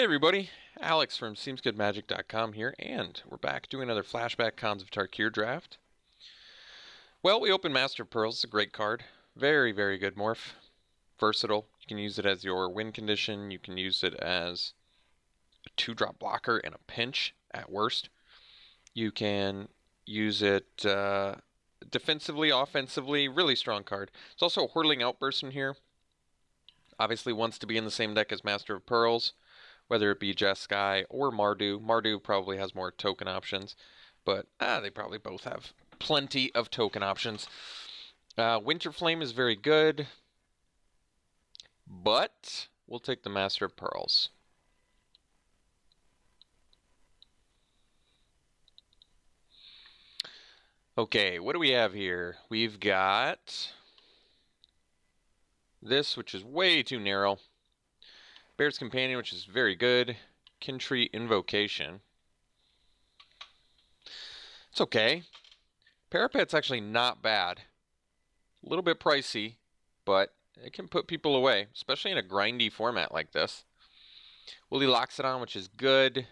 Hey everybody, Alex from SeemsGoodMagic.com here, and we're back doing another Flashback Khans of Tarkir draft. Well, we opened Master of Pearls. It's a great card. Very, very good morph. Versatile. You can use it as your win condition. You can use it as a 2-drop blocker in a pinch at worst. You can use it defensively, offensively. Really strong card. It's also a Whirling Outburst in here. Obviously wants to be in the same deck as Master of Pearls, whether it be Jeskai or Mardu. Mardu probably has more token options, but they probably both have plenty of token options. Winter Flame is very good, but we'll take the Master of Pearls. Okay, what do we have here? We've got this, which is way too narrow. Bear's Companion, which is very good. Kintree Invocation. It's okay. Parapet's actually not bad. A little bit pricey, but it can put people away, especially in a grindy format like this. Willy Loxodon, which is good.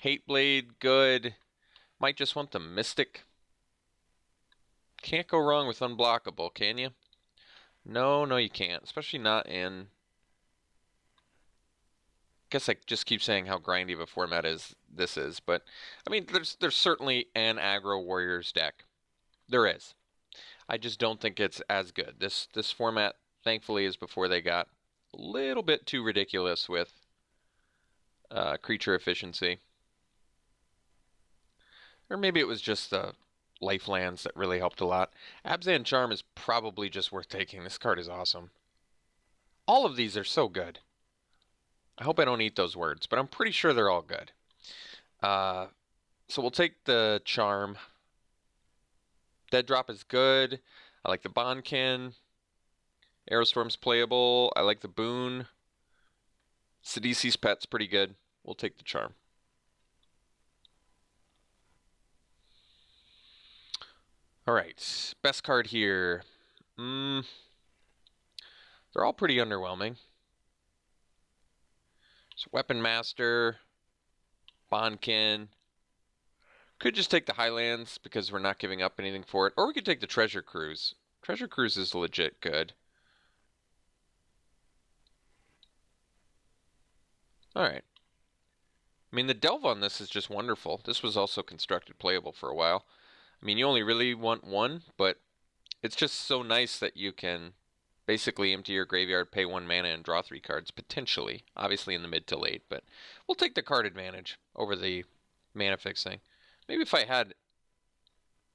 Hateblade, good. Might just want the Mystic. Can't go wrong with Unblockable, can you? No, you can't. Especially not in... I guess I just keep saying how grindy of a format this is, but I mean, there's certainly an Aggro Warriors deck. There is. I just don't think it's as good. This format, thankfully, is before they got a little bit too ridiculous with creature efficiency. Or maybe it was just the lifelands that really helped a lot. Abzan Charm is probably just worth taking. This card is awesome. All of these are so good. I hope I don't eat those words, but I'm pretty sure they're all good. So we'll take the Charm. Dead Drop is good. I like the Bonkin. Aerostorm's playable. I like the Boon. Sidisi's Pet's pretty good. We'll take the Charm. Alright, best card here. They're all pretty underwhelming. So Weapon Master, Bonkin. Could just take the Highlands because we're not giving up anything for it. Or we could take the Treasure Cruise. Treasure Cruise is legit good. Alright. I mean, the Delve on this is just wonderful. This was also constructed playable for a while. I mean, you only really want one, but it's just so nice that you can basically empty your graveyard, pay 1 mana, and draw 3 cards, potentially. Obviously in the mid to late, but we'll take the card advantage over the mana fixing. Maybe if I had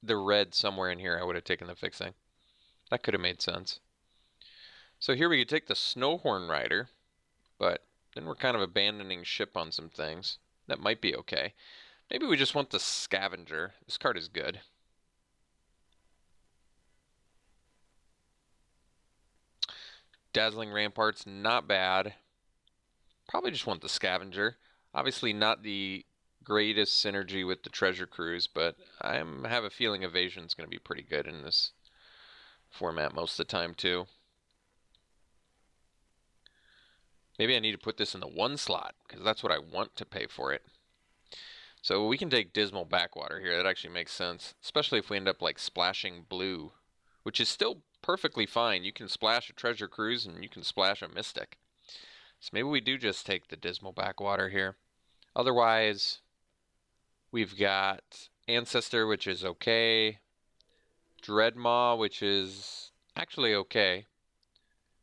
the red somewhere in here, I would have taken the fixing. That could have made sense. So here we could take the Snowhorn Rider, but then we're kind of abandoning ship on some things. That might be okay. Maybe we just want the Scavenger. This card is good. Dazzling Ramparts, not bad. Probably just want the Scavenger. Obviously not the greatest synergy with the Treasure Cruise, but I have a feeling Evasion's going to be pretty good in this format most of the time too. Maybe I need to put this in the 1 slot, because that's what I want to pay for it. So we can take Dismal Backwater here. That actually makes sense, especially if we end up like splashing blue, which is still perfectly fine. You can splash a Treasure Cruise and you can splash a Mystic. So maybe we do just take the Dismal Backwater here. Otherwise, we've got Ancestor, which is okay. Dreadmaw, which is actually okay.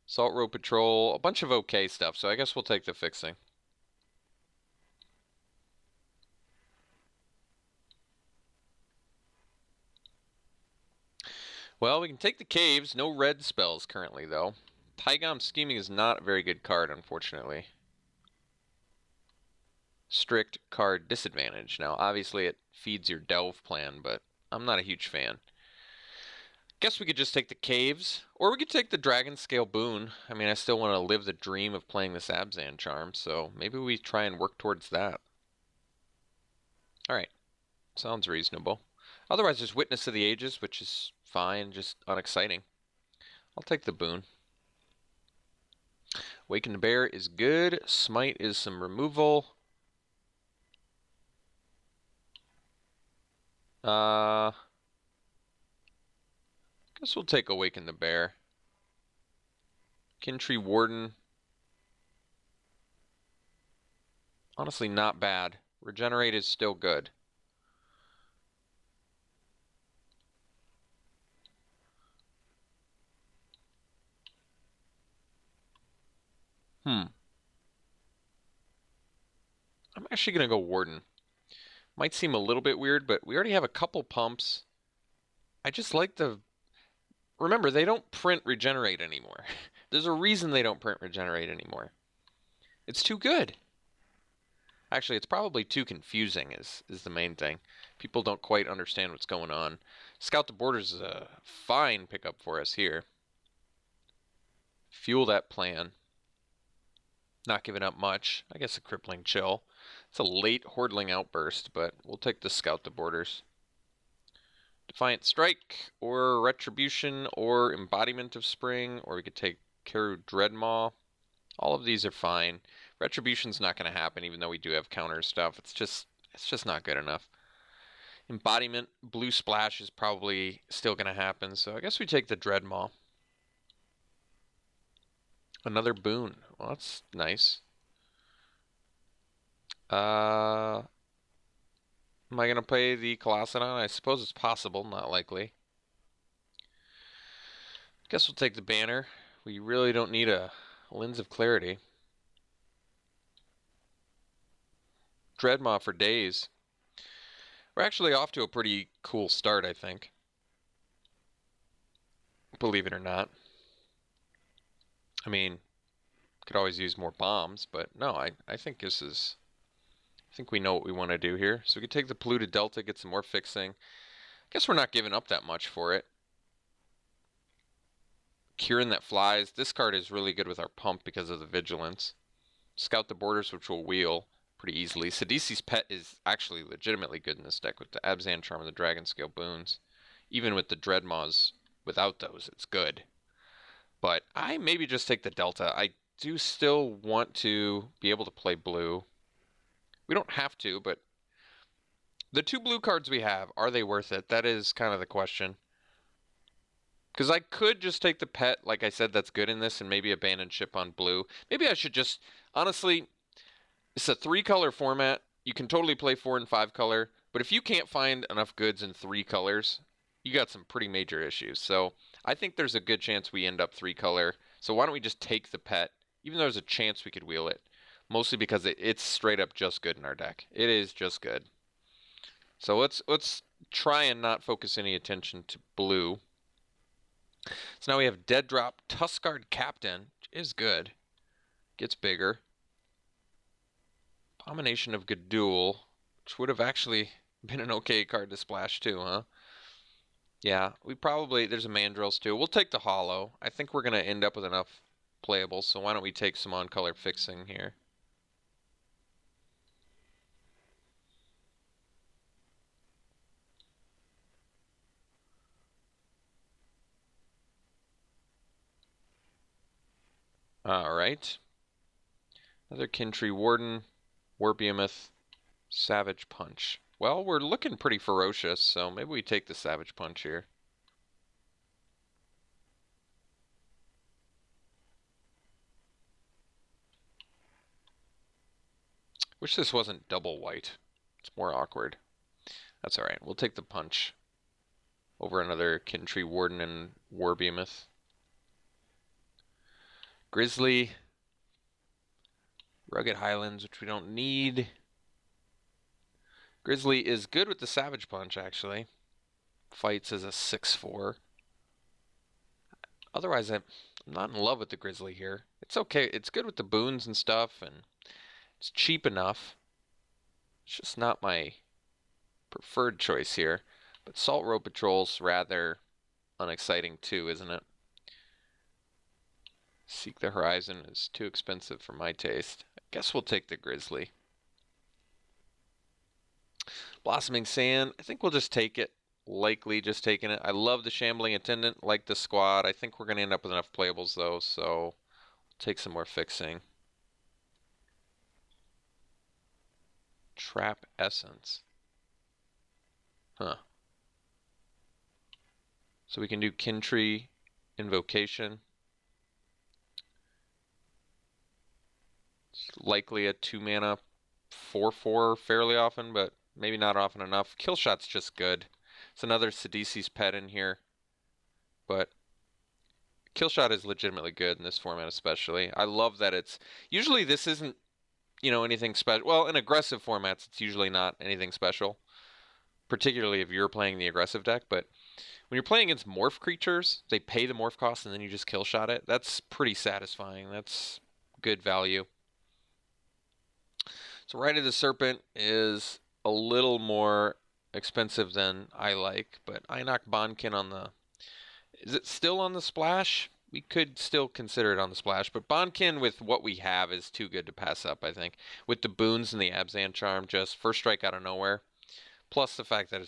Salt Road Patrol, a bunch of okay stuff. So I guess we'll take the fixing. Well, we can take the Caves. No red spells currently, though. Taigam Scheming is not a very good card, unfortunately. Strict card disadvantage. Now, obviously, it feeds your Delve plan, but I'm not a huge fan. Guess we could just take the Caves, or we could take the Dragon Scale Boon. I mean, I still want to live the dream of playing this Abzan Charm, so maybe we try and work towards that. Alright, sounds reasonable. Otherwise, there's Witness of the Ages, which is fine, just unexciting. I'll take the Boon. Waken the Bear is good. Smite is some removal. Guess we'll take Awaken the Bear. Kintree Warden. Honestly, not bad. Regenerate is still good. I'm actually going to go Warden. Might seem a little bit weird, but we already have a couple pumps. I just like the... Remember, they don't print Regenerate anymore. There's a reason they don't print Regenerate anymore. It's too good. Actually, it's probably too confusing is the main thing. People don't quite understand what's going on. Scout the Borders is a fine pickup for us here. Fuel that plan. Not giving up much. I guess a Crippling Chill. It's a late Hordling Outburst, but we'll take the Scout the Borders. Defiant Strike, or Retribution, or Embodiment of Spring, or we could take Keru Dreadmaw. All of these are fine. Retribution's not going to happen, even though we do have counter stuff. It's just not good enough. Embodiment, Blue Splash is probably still going to happen, so I guess we take the Dreadmaw. Another boon. Well, that's nice. Am I going to play the Colossadon? I suppose it's possible, not likely. Guess we'll take the banner. We really don't need a Lens of Clarity. Dreadmaw for days. We're actually off to a pretty cool start, I think. Believe it or not. I mean, could always use more bombs, but no, I think this is... I think we know what we want to do here. So we could take the Polluted Delta, get some more fixing. Guess we're not giving up that much for it. Kieran that flies. This card is really good with our pump because of the Vigilance. Scout the Borders, which will wheel pretty easily. Sidisi's Pet is actually legitimately good in this deck with the Abzan Charm and the Dragon Scale boons. Even with the Dreadmaws, without those, it's good. But I maybe just take the Delta. I do still want to be able to play blue. We don't have to, but the 2 blue cards we have, are they worth it? That is kind of the question. Because I could just take the pet, like I said, that's good in this, and maybe abandon ship on blue. Maybe I should just, honestly, it's a 3-color format. You can totally play 4 and 5 color, but if you can't find enough goods in 3 colors, you got some pretty major issues. So I think there's a good chance we end up 3 color. So why don't we just take the pet, even though there's a chance we could wheel it. Mostly because it's straight up just good in our deck. It is just good. So let's try and not focus any attention to blue. So now we have Dead Drop Tuskguard Captain, which is good. Gets bigger. Abomination of Gadul, which would have actually been an okay card to splash too, huh? Yeah, there's a Mandrills too. We'll take the Hollow. I think we're going to end up with enough playables, so why don't we take some on-color fixing here. Alright. Another Kintree Warden, Warbehemoth, Savage Punch. Well, we're looking pretty ferocious, so maybe we take the Savage Punch here. Wish this wasn't double white. It's more awkward. That's alright. We'll take the punch over another Kintree Warden and Warbehemoth. Grizzly. Rugged Highlands, which we don't need. Grizzly is good with the Savage Punch, actually. Fights as a 6/4. Otherwise, I'm not in love with the Grizzly here. It's okay. It's good with the boons and stuff, and it's cheap enough. It's just not my preferred choice here. But Salt Road Patrol's rather unexciting too, isn't it? Seek the Horizon is too expensive for my taste. I guess we'll take the Grizzly. Blossoming Sand, I think we'll just take it. Likely just taking it. I love the Shambling Attendant, like the squad. I think we're going to end up with enough playables though, so Take some more fixing. Trap Essence. Huh. So we can do Kintree, Invocation. It's likely a 2-mana 4/4 fairly often, but maybe not often enough. Killshot's just good. It's another Sidisi's pet in here, but Killshot is legitimately good in this format especially. I love that it's... Usually this isn't, you know, anything special. Well, in aggressive formats, it's usually not anything special, particularly if you're playing the aggressive deck, but when you're playing against morph creatures, they pay the morph cost and then you just Killshot it. That's pretty satisfying. That's good value. So Rite of the Serpent is a little more expensive than I like, but I knocked Bonkin on the... Is it still on the splash? We could still consider it on the splash, but Bonkin with what we have is too good to pass up, I think. With the boons and the Abzan Charm, just first strike out of nowhere. Plus the fact that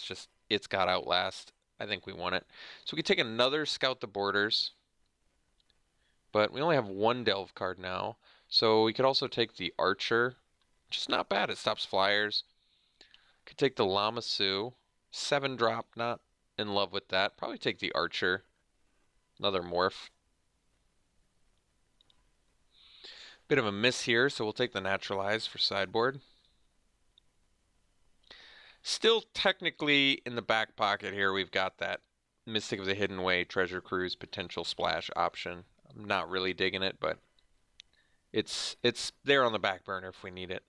it's got Outlast. I think we want it. So we could take another Scout the Borders, but we only have one Delve card now. So we could also take the Archer, which is not bad. It stops flyers. Could take the Lamassu. 7-drop, not in love with that. Probably take the Archer. Another morph. Bit of a miss here, so we'll take the Naturalize for sideboard. Still technically in the back pocket here, we've got that Mystic of the Hidden Way, Treasure Cruise, potential splash option. I'm not really digging it, but it's there on the back burner if we need it.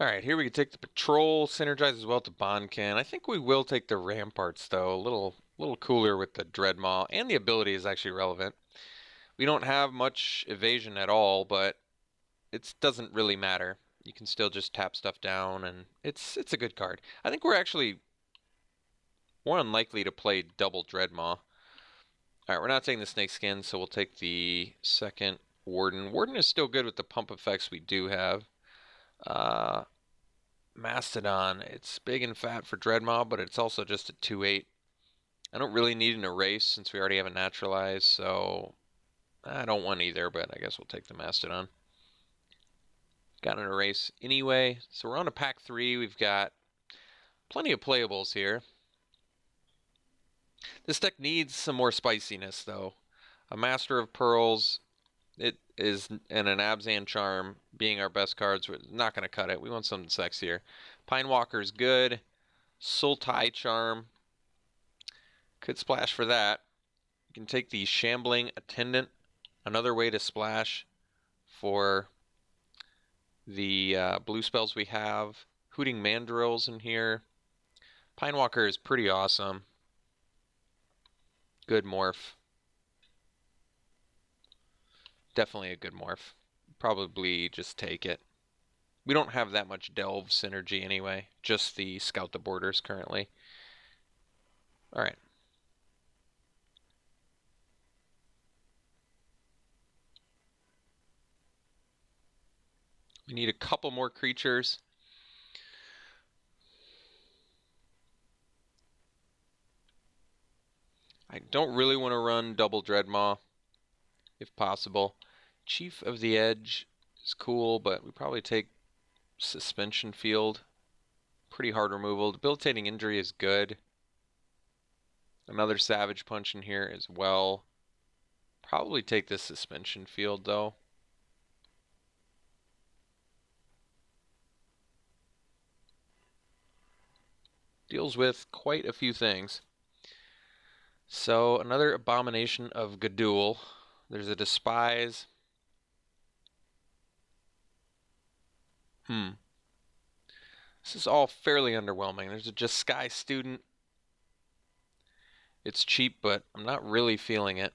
Alright, here we can take the Patrol, synergize as well to Bonkin. I think we will take the Ramparts, though. A little cooler with the Dreadmaw, and the ability is actually relevant. We don't have much evasion at all, but it doesn't really matter. You can still just tap stuff down, and it's a good card. I think we're actually more unlikely to play double Dreadmaw. Alright, we're not taking the Snakeskin, so we'll take the second Warden. Warden is still good with the pump effects we do have. Mastodon, it's big and fat for Dreadmaw, but it's also just a 2/8. I don't really need an Erase since we already have a Naturalize, so I don't want either, but I guess we'll take the Mastodon. Got an Erase anyway, so we're on to pack 3. We've got plenty of playables here. This deck needs some more spiciness, though. A Master of Pearls, it is, and an Abzan Charm being our best cards, we're not going to cut it. We want something sexier. Pine Walker's good. Sultai Charm. Could splash for that. You can take the Shambling Attendant. Another way to splash for the blue spells we have. Hooting Mandrill's in here. Pine Walker is pretty awesome. Good morph. Definitely a good morph. Probably just take it. We don't have that much Delve synergy anyway. Just the Scout the Borders currently. Alright. We need a couple more creatures. I don't really want to run double Dreadmaw, if possible. Chief of the Edge is cool, but we probably take Suspension Field. Pretty hard removal. Debilitating Injury is good. Another Savage Punch in here as well. Probably take this Suspension Field, though. Deals with quite a few things. So, another Abomination of Gadul. There's a Despise. This is all fairly underwhelming. There's a Jeskai Student. It's cheap, but I'm not really feeling it.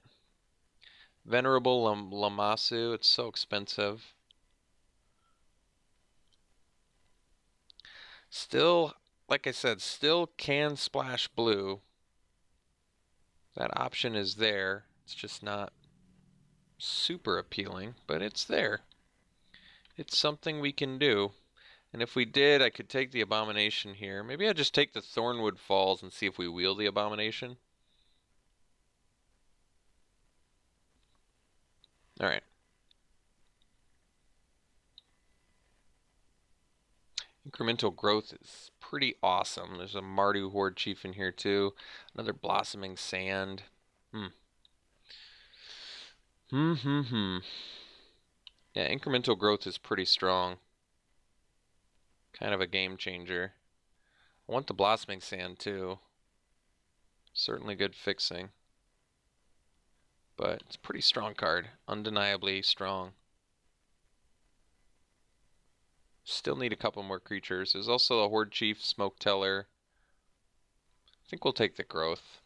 Venerable Lamassu. It's so expensive. Still, like I said, still can splash blue. That option is there. It's just not super appealing, but it's there. It's something we can do. And if we did, I could take the Abomination here. Maybe I'd just take the Thornwood Falls and see if we wheel the Abomination. All right. Incremental growth is pretty awesome. There's a Mardu Horde Chief in here too. Another Blossoming Sand. Hmm. Yeah, incremental growth is pretty strong. Kind of a game changer. I want the Blossoming Sand too. Certainly good fixing. But it's a pretty strong card. Undeniably strong. Still need a couple more creatures. There's also a Horde Chief, Smoke Teller. I think we'll take the growth.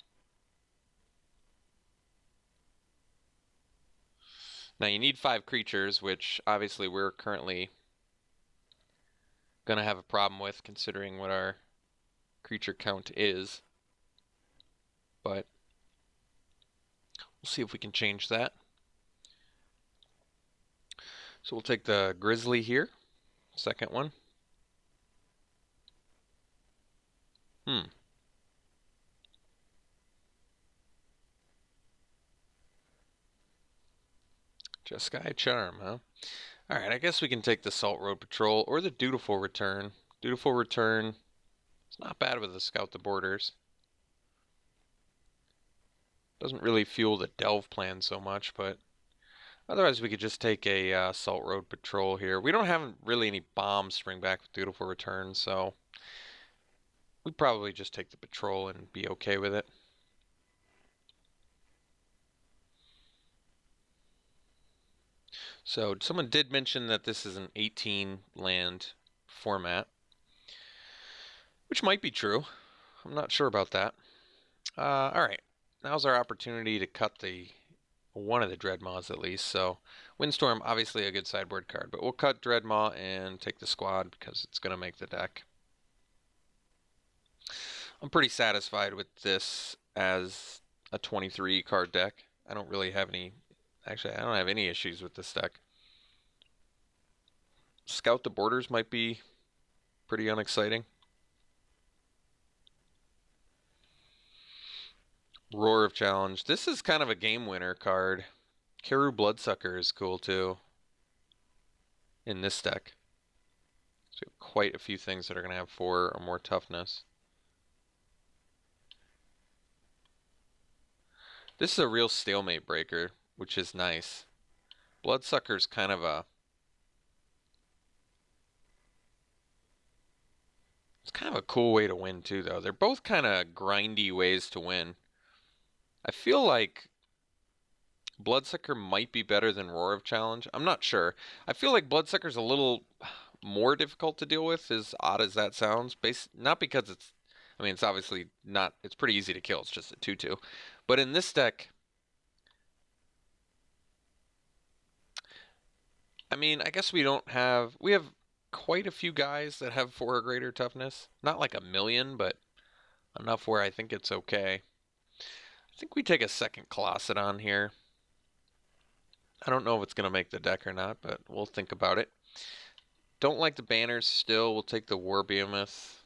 Now you need 5 creatures, which obviously we're currently going to have a problem with considering what our creature count is. But we'll see if we can change that. So we'll take the Grizzly here, second one. Jeskai Charm, huh? Alright, I guess we can take the Salt Road Patrol or the Dutiful Return. Dutiful Return, it's not bad with the Scout the Borders. Doesn't really fuel the Delve plan so much, but otherwise we could just take a Salt Road Patrol here. We don't have really any bombs to bring back with Dutiful Return, so we'd probably just take the Patrol and be okay with it. So someone did mention that this is an 18 land format, which might be true. I'm not sure about that. Alright, now's our opportunity to cut the one of the Dreadmaws at least. So Windstorm, obviously a good sideboard card, but we'll cut Dreadmaw and take the squad because it's going to make the deck. I'm pretty satisfied with this as a 23 card deck. I don't really have any, actually I don't have any issues with this deck. Scout the Borders might be pretty unexciting. Roar of Challenge. This is kind of a game winner card. Karu Bloodsucker is cool too in this deck. So we have quite a few things that are going to have 4 or more toughness. This is a real stalemate breaker, which is nice. Bloodsucker's kind of a... It's kind of a cool way to win too, though. They're both kind of grindy ways to win. I feel like Bloodsucker might be better than Roar of Challenge. I'm not sure. I feel like Bloodsucker's a little more difficult to deal with, as odd as that sounds. Not because it's... I mean, it's obviously not... It's pretty easy to kill. It's just a 2/2. But in this deck... I mean, I guess we don't have... We have quite a few guys that have 4 or greater toughness. Not like a million, but enough where I think it's okay. I think we take a second Colossedon here. I don't know if it's going to make the deck or not, but we'll think about it. Don't like the banners still. We'll take the War Behemoth.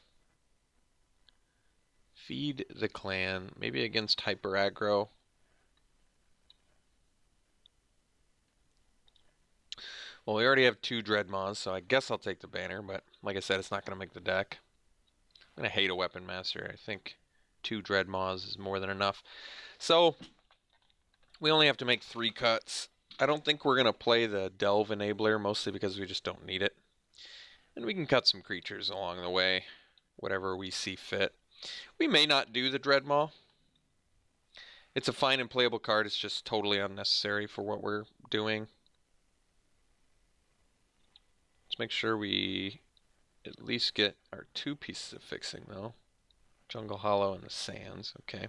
Feed the Clan. Maybe against Hyper Aggro. Well, we already have 2 Dreadmaws, so I guess I'll take the banner, but like I said, it's not going to make the deck. I'm going to hate a Weapon Master. I think 2 Dreadmaws is more than enough. So, we only have to make 3 cuts. I don't think we're going to play the Delve Enabler, mostly because we just don't need it. And we can cut some creatures along the way, whatever we see fit. We may not do the Dreadmaw. It's a fine and playable card, it's just totally unnecessary for what we're doing. Let's make sure we at least get our 2 pieces of fixing, though. Jungle Hollow and the Sands, okay.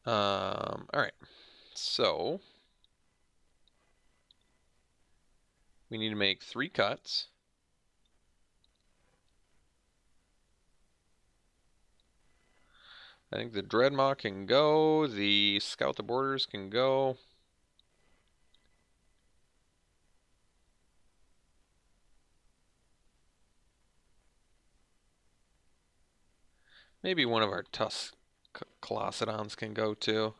Alright, so we need to make 3 cuts. I think the Dreadmaw can go, the Scout the Borders can go. Maybe one of our Tusk Colossedons can go too.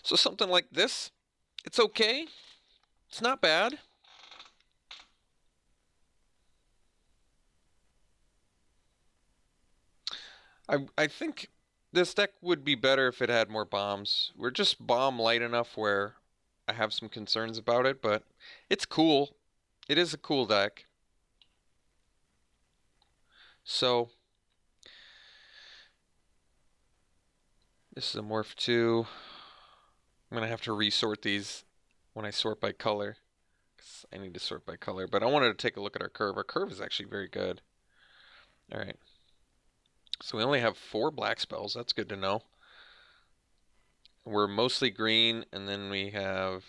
So something like this, it's okay. It's not bad. I think this deck would be better if it had more bombs. We're just bomb light enough where I have some concerns about it, but it's cool. It is a cool deck. So this is a Morph 2. I'm going to have to resort these when I sort by color. 'Cause I need to sort by color, but I wanted to take a look at our curve. Our curve is actually very good. All right. So we only have 4 black spells. That's good to know. We're mostly green, and then we have...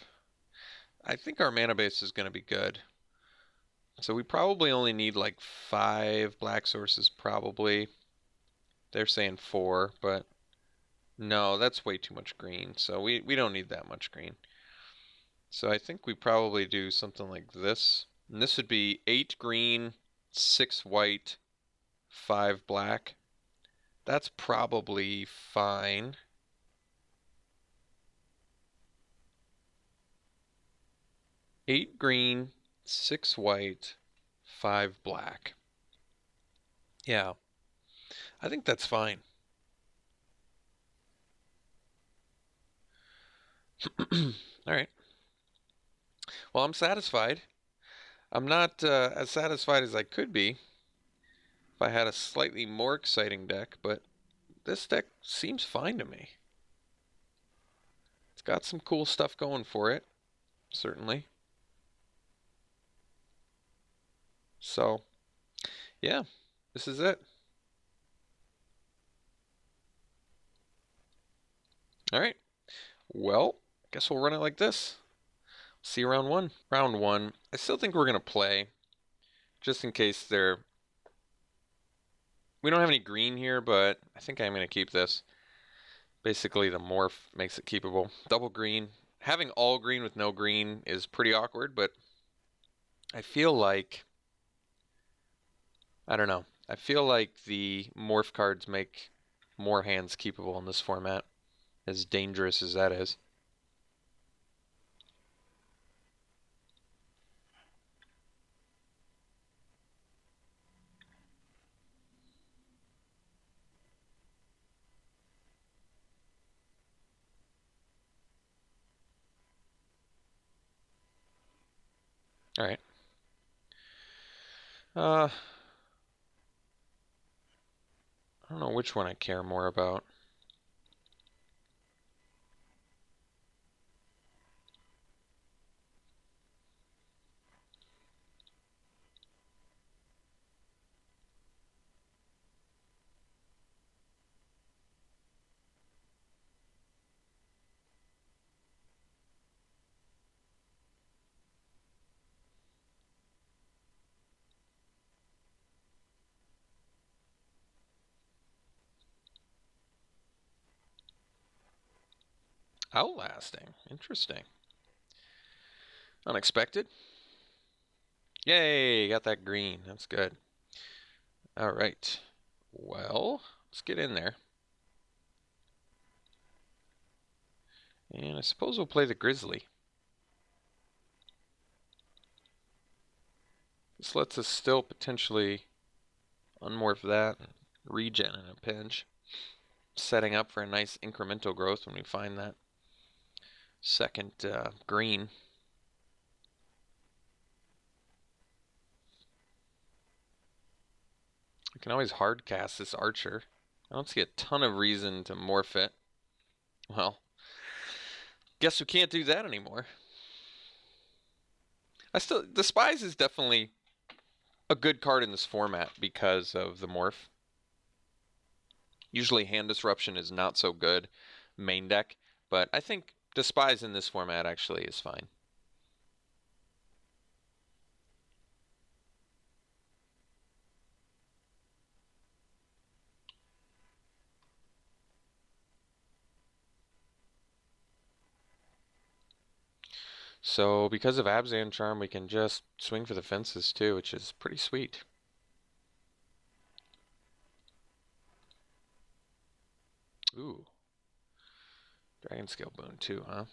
I think our mana base is going to be good. So we probably only need like 5 black sources, probably. They're saying 4, but no, that's way too much green. So we don't need that much green. So I think we probably do something like this. And this would be 8 green, 6 white, 5 black. That's probably fine. Eight green, 6 white, 5 black. Yeah, I think that's fine. All right. Well, I'm satisfied. I'm not as satisfied as I could be if I had a slightly more exciting deck, but this deck seems fine to me. It's got some cool stuff going for it, certainly. So, yeah, this is it. All right. Well, I guess we'll run it like this. See you round 1. Round 1. I still think we're going to play, just in case they're... We don't have any green here, but I think I'm going to keep this. Basically, the morph makes it keepable. Double green. Having all green with no green is pretty awkward, but I feel like... I don't know. I feel like the morph cards make more hands keepable in this format, as dangerous as that is. All right. I don't know which one I care more about. Outlasting. Interesting. Unexpected. Yay, got that green. That's good. All right. Well, let's get in there. And I suppose we'll play the Grizzly. This lets us still potentially unmorph that and regen in a pinch. Setting up for a nice incremental growth when we find that second green. We can always hard cast this Archer. I don't see a ton of reason to morph it. Well, guess we can't do that anymore. The Spies is definitely a good card in this format because of the morph. Usually Hand Disruption is not so good main deck, but I think Despise in this format actually is fine. So because of Abzan Charm, we can just swing for the fences too, which is pretty sweet. Ooh. Dragon Scale Boon too, huh?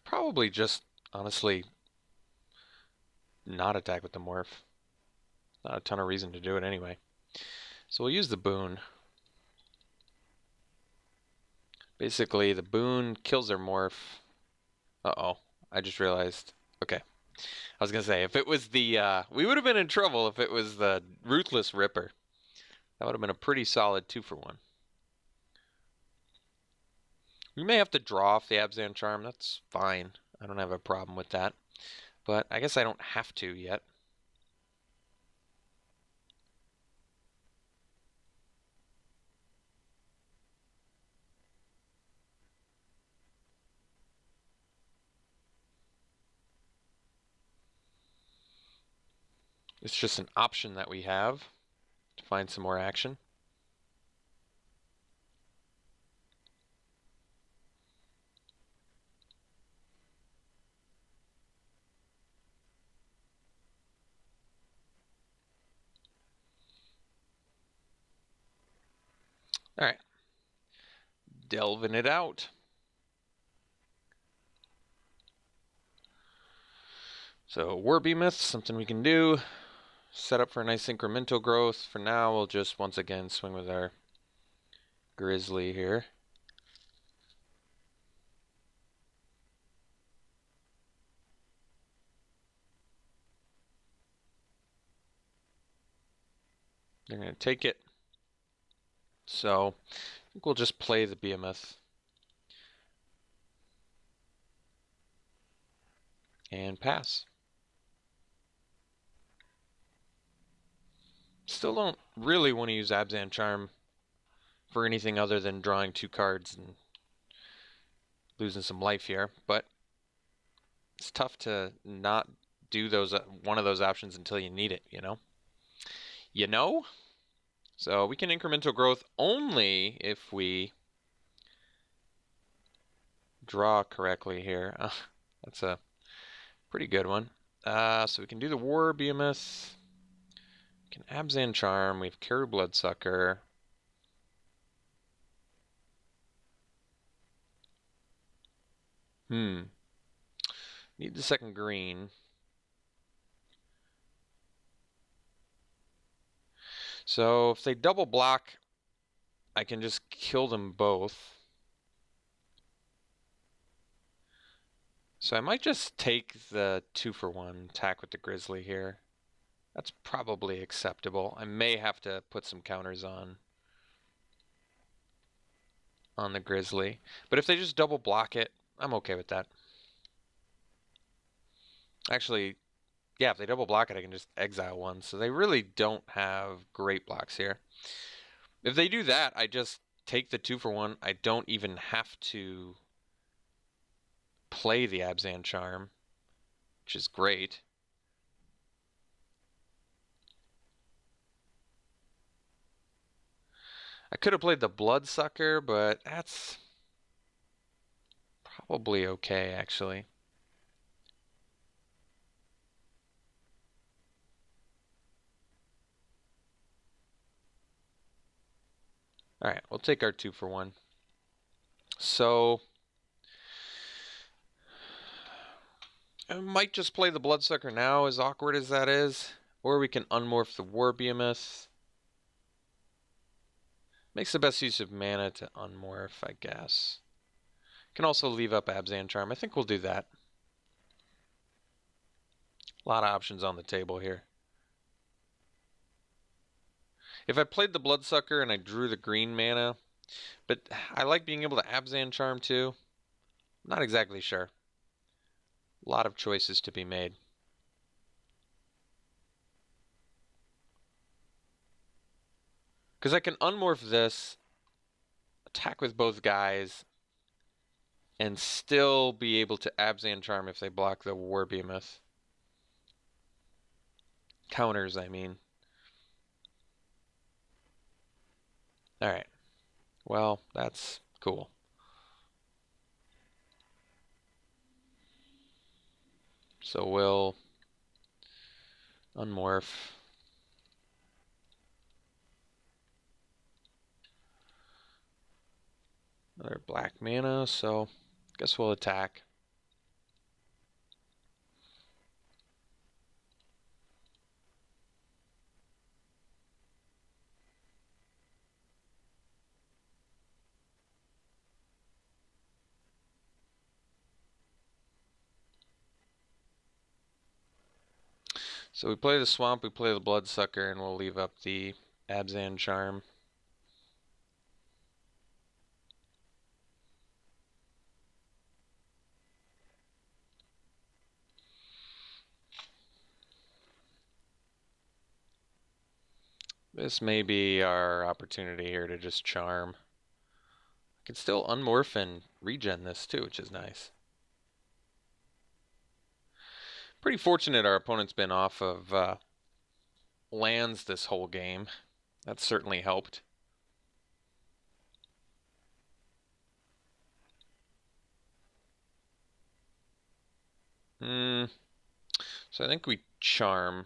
Probably just, honestly, not attack with the Morph. Not a ton of reason to do it anyway. So we'll use the Boon. Basically, the Boon kills their Morph. Uh-oh. I just realized. Okay. I was going to say, if it was the, we would have been in trouble if it was the Ruthless Ripper. That would have been a pretty solid 2-for-1. We may have to draw off the Abzan Charm. That's fine. I don't have a problem with that. But I guess I don't have to yet. It's just an option that we have to find some more action. All right. Delving it out. So War Behemoth, something we can do. Set up for a nice incremental growth. For now, we'll just once again swing with our Grizzly here. They're going to take it. So I think we'll just play the Behemoth. And pass. Still don't really want to use Abzan Charm for anything other than drawing 2 cards and losing some life here, but it's tough to not do those one of those options until you need it, you know? You know? So we can incremental growth only if we draw correctly here. That's a pretty good one. So we can do the War Behemoth. We can Abzan Charm. We have Caribou Bloodsucker. Need the second green. So if they double block, I can just kill them both. So I might just take the 2-for-1 attack with the Grizzly here. That's probably acceptable. I may have to put some counters on the Grizzly. But if they just double block it, I'm okay with that. Actually, yeah, if they double block it, I can just exile one. So they really don't have great blocks here. If they do that, I just take the 2-for-1. I don't even have to play the Abzan Charm, which is great. I could have played the Bloodsucker, but that's probably okay, actually. All right, we'll take our 2-for-1. So I might just play the Bloodsucker now, as awkward as that is. Or we can unmorph the War Behemoth. Makes the best use of mana to unmorph, I guess. Can also leave up Abzan Charm. I think we'll do that. A lot of options on the table here. If I played the Bloodsucker and I drew the green mana, but I like being able to Abzan Charm too. Not exactly sure. A lot of choices to be made. Because I can unmorph this, attack with both guys, and still be able to Abzan Charm if they block the War Behemoth. Counters, I mean. Alright. Well, that's cool. So we'll unmorph. Another black mana, so guess we'll attack. So we play the Swamp, we play the Bloodsucker, and we'll leave up the Abzan Charm. This may be our opportunity here to just charm. I can still unmorph and regen this too, which is nice. Pretty fortunate our opponent's been off of lands this whole game. That's certainly helped. So I think we charm.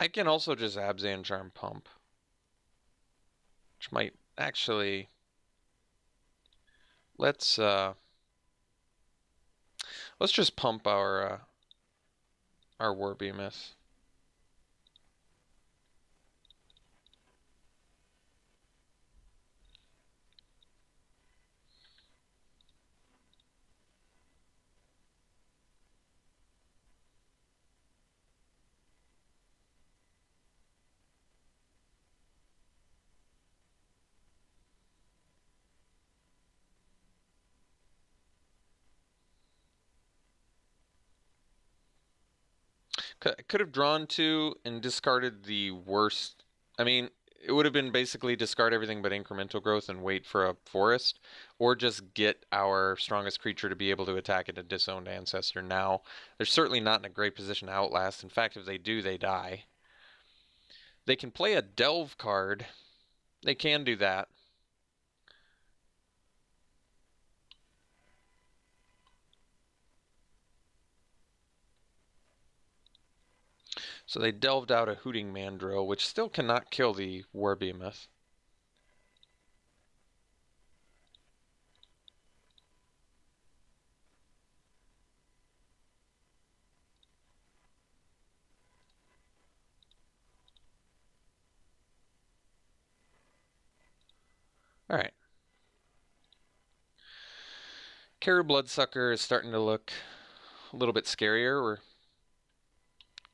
I can also just Abzan Charm Pump, which might actually... Let's just pump our War Behemoth. Could have drawn two and discarded the worst. I mean, it would have been basically discard everything but incremental growth and wait for a forest, or just get our strongest creature to be able to attack at a disowned ancestor now. They're certainly not in a great position to outlast. In fact, if they do, they die. They can play a delve card. They can do that. So they delved out a Hooting Mandrill, which still cannot kill the War Behemoth. Alright. Kara Bloodsucker is starting to look a little bit scarier. We're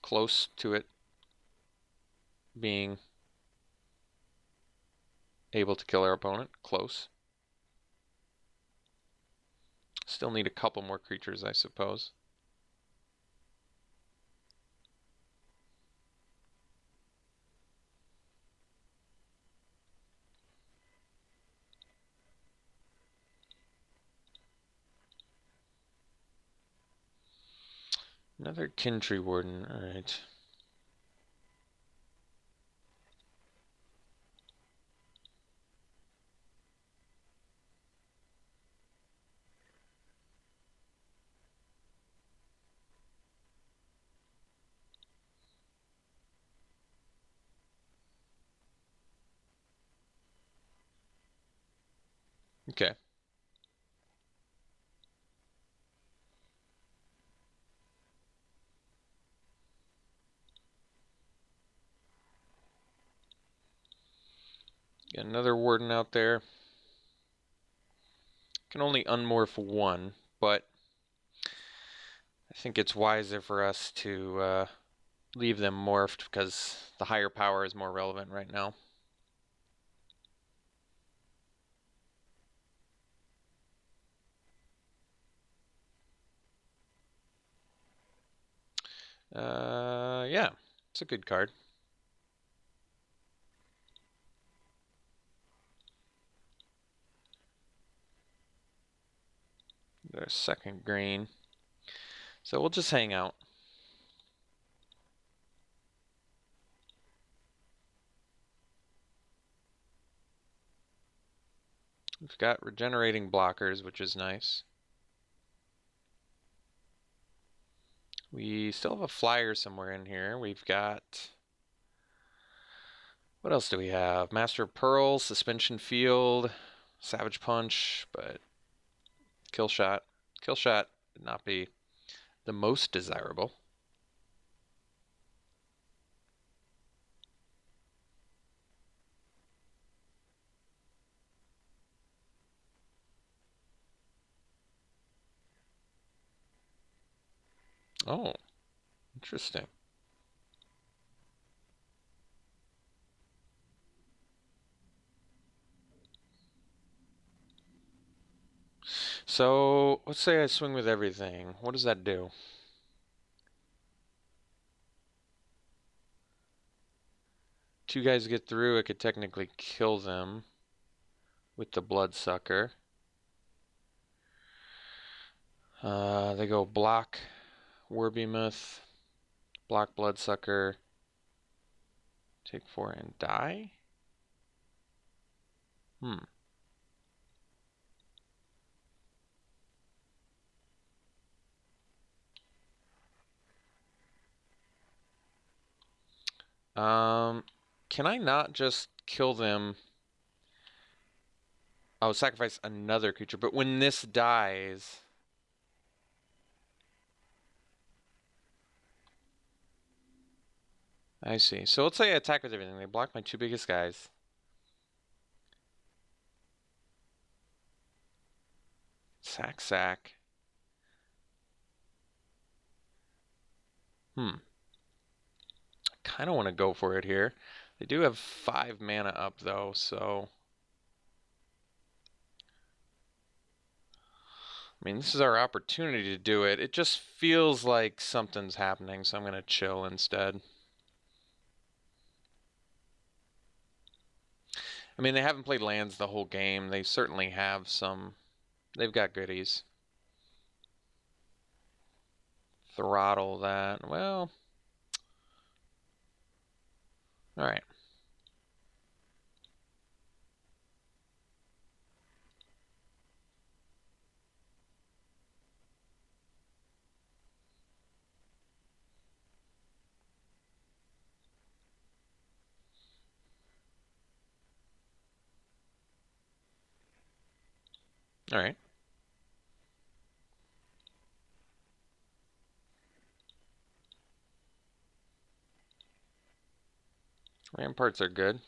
close to it being able to kill our opponent. Close. Still need a couple more creatures, I suppose. Another Kintree Warden, alright. Okay. Got another Warden out there. Can only unmorph one, but I think it's wiser for us to leave them morphed because the higher power is more relevant right now. Yeah, it's a good card. There's second green. So we'll just hang out. We've got regenerating blockers, which is nice. We still have a flyer somewhere in here. We've got... What else do we have? Master of Pearls, Suspension Field, Savage Punch, but Kill Shot. Kill Shot would not be the most desirable. Oh, interesting. So, let's say I swing with everything. What does that do? Two guys get through, I could technically kill them with the Bloodsucker. They go block Warbeamuth, block Bloodsucker, take 4 and die? Can I not just kill them? Oh, sacrifice another creature, but when this dies... I see. So let's say I attack with everything. They block my two biggest guys. Sack. I kind of want to go for it here. They do have 5 mana up, though, so... I mean, this is our opportunity to do it. It just feels like something's happening, so I'm going to chill instead. I mean, they haven't played lands the whole game. They certainly have some... They've got goodies. Throttle that. Well... Alright. Alright. Ramparts are good.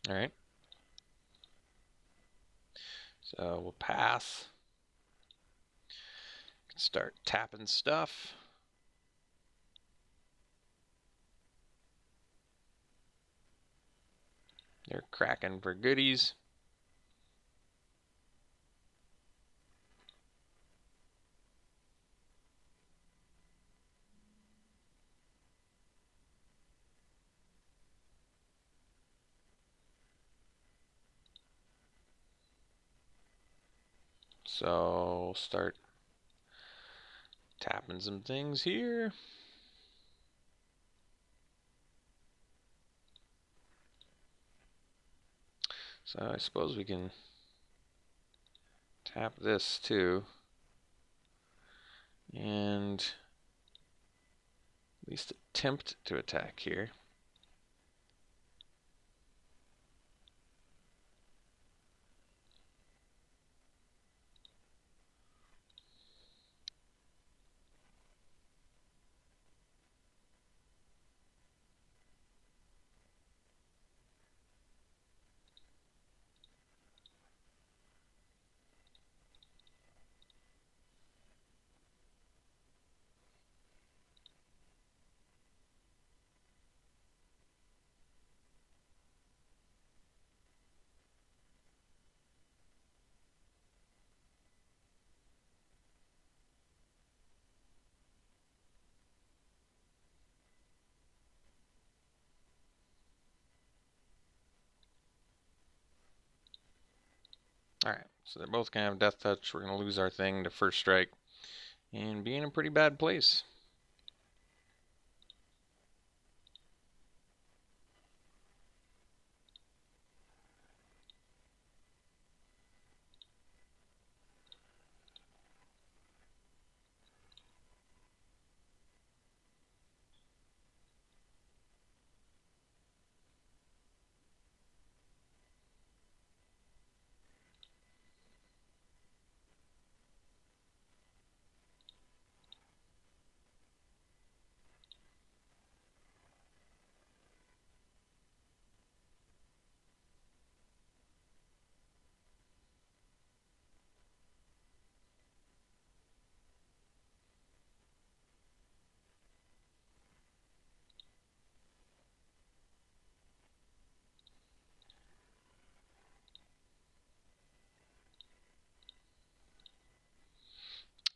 Alright. So we'll pass. Start tapping stuff. They're cracking for goodies. So start tapping some things here. So I suppose we can tap this too. And at least attempt to attack here. So they're both going to have Death Touch. We're going to lose our thing to First Strike and be in a pretty bad place.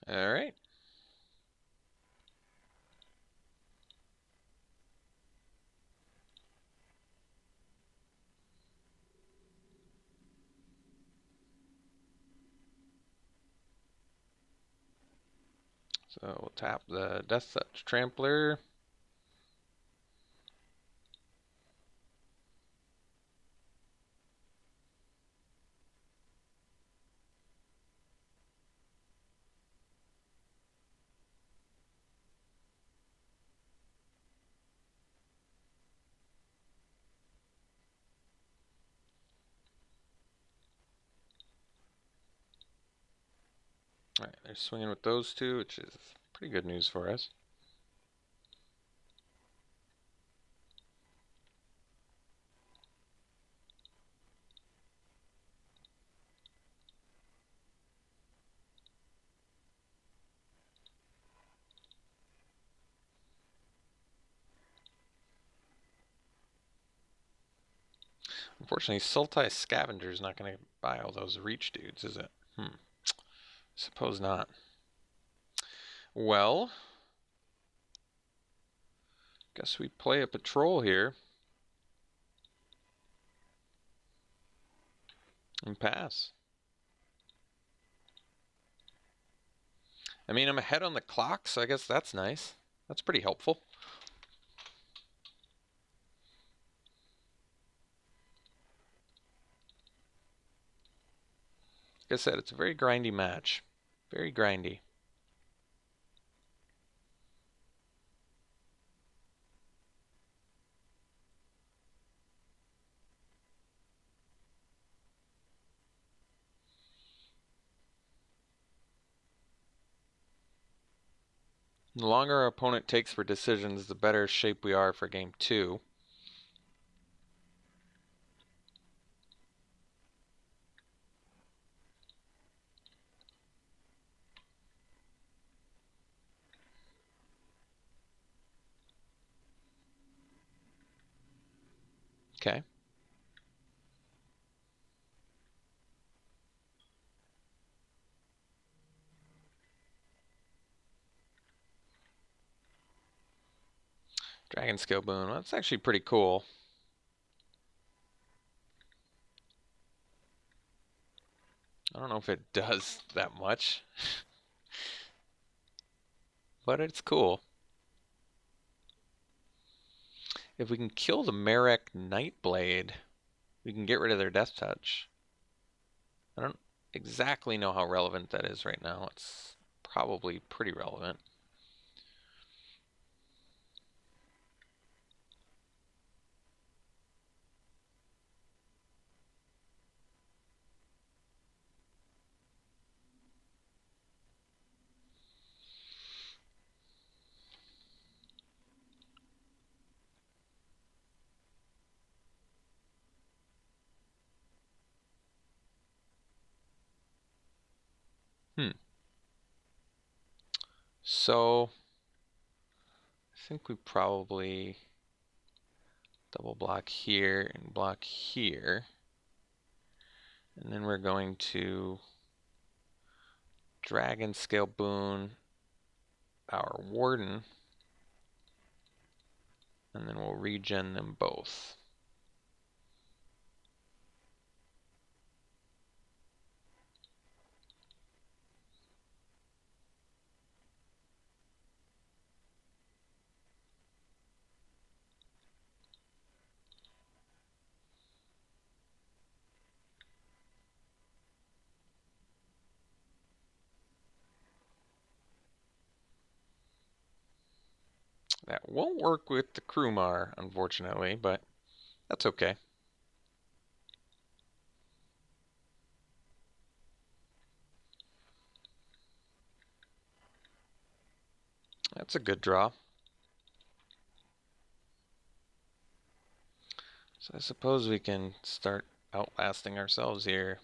All right. So we'll tap the Death Touch Trampler. All right, they're swinging with those two, which is pretty good news for us. Unfortunately, Sultai Scavenger's not going to buy all those reach dudes, is it? Suppose not. Well, guess we play a patrol here and pass. I mean, I'm ahead on the clock, so I guess that's nice. That's pretty helpful. Like I said, it's a very grindy match. Very grindy. The longer our opponent takes for decisions, the better shape we are for game 2. Okay. Dragon Scale Boon. Well, that's actually pretty cool. I don't know if it does that much, but it's cool. If we can kill the Marek Nightblade, we can get rid of their Death Touch. I don't exactly know how relevant that is right now. It's probably pretty relevant. So, I think we probably double block here and block here. And then we're going to Dragon Scale Boon our Warden. And then we'll regen them both. That won't work with the Krumar, unfortunately, but that's okay. That's a good draw. So I suppose we can start outlasting ourselves here.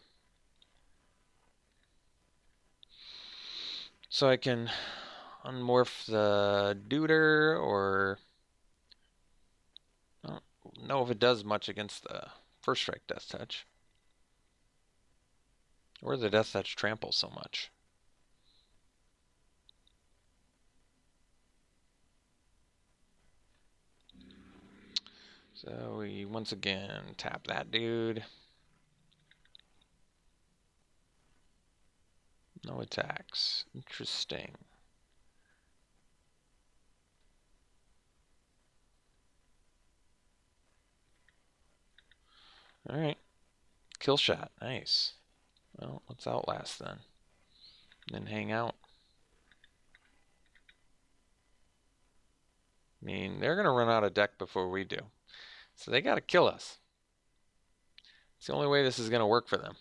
So I can unmorph the Duder, or I don't know if it does much against the first strike Death Touch. Or the Death Touch trample so much. So we once again tap that dude. No attacks. Interesting. Alright. Kill shot. Nice. Well, let's outlast then. Then hang out. I mean, they're going to run out of deck before we do. So they got to kill us. It's the only way this is going to work for them.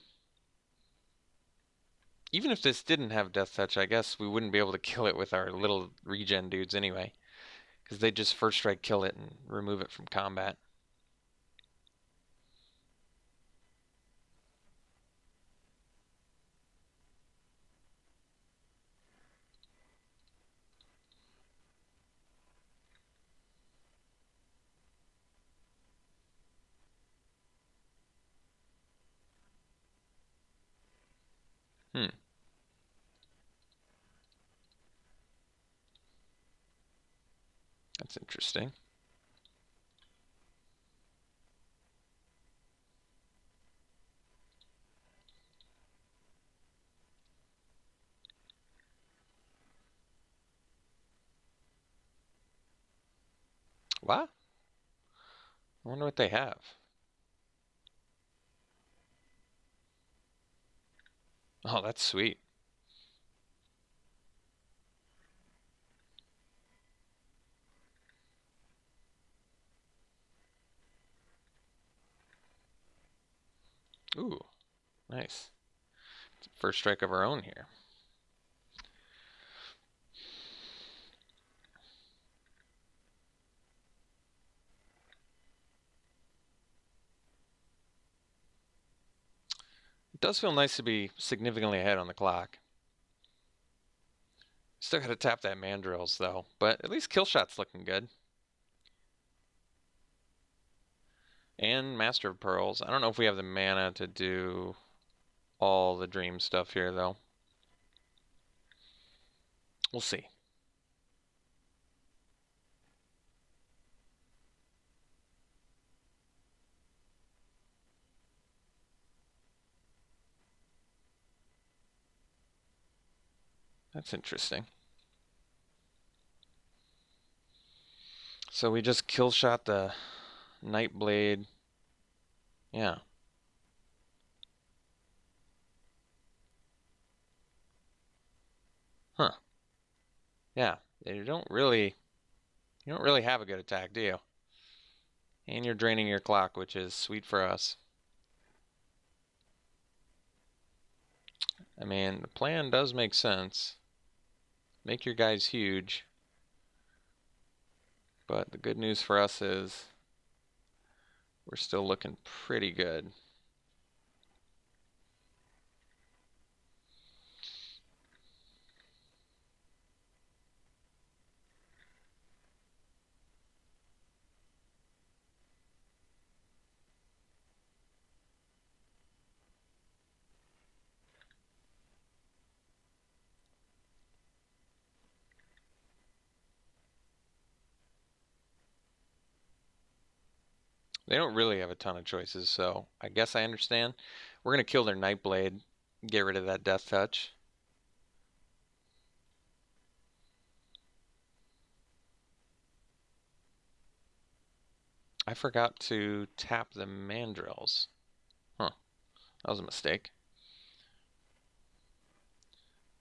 Even if this didn't have Death Touch, I guess we wouldn't be able to kill it with our little regen dudes anyway. Because they just first strike kill it and remove it from combat. That's interesting. What? I wonder what they have. Oh, that's sweet. Ooh, nice. First strike of our own here. It does feel nice to be significantly ahead on the clock. Still got to tap that Mandrills though, but at least Killshot's looking good. And Master of Pearls. I don't know if we have the mana to do all the dream stuff here though. We'll see. That's interesting. So we just kill shot the Nightblade. Yeah. Huh. Yeah. You don't really have a good attack, do you? And you're draining your clock, which is sweet for us. I mean, the plan does make sense. Make your guys huge. But the good news for us is we're still looking pretty good. They don't really have a ton of choices, so I guess I understand. We're going to kill their Nightblade, get rid of that Death Touch. I forgot to tap the Mandrills. Huh, that was a mistake.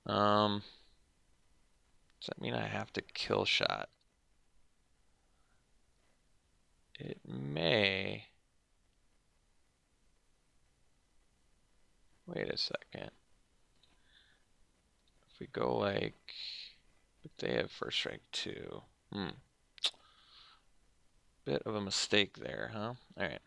Does that mean I have to kill shot? it may... Wait a second. If we go like... But they have first strike 2. Bit of a mistake there, huh? Alright.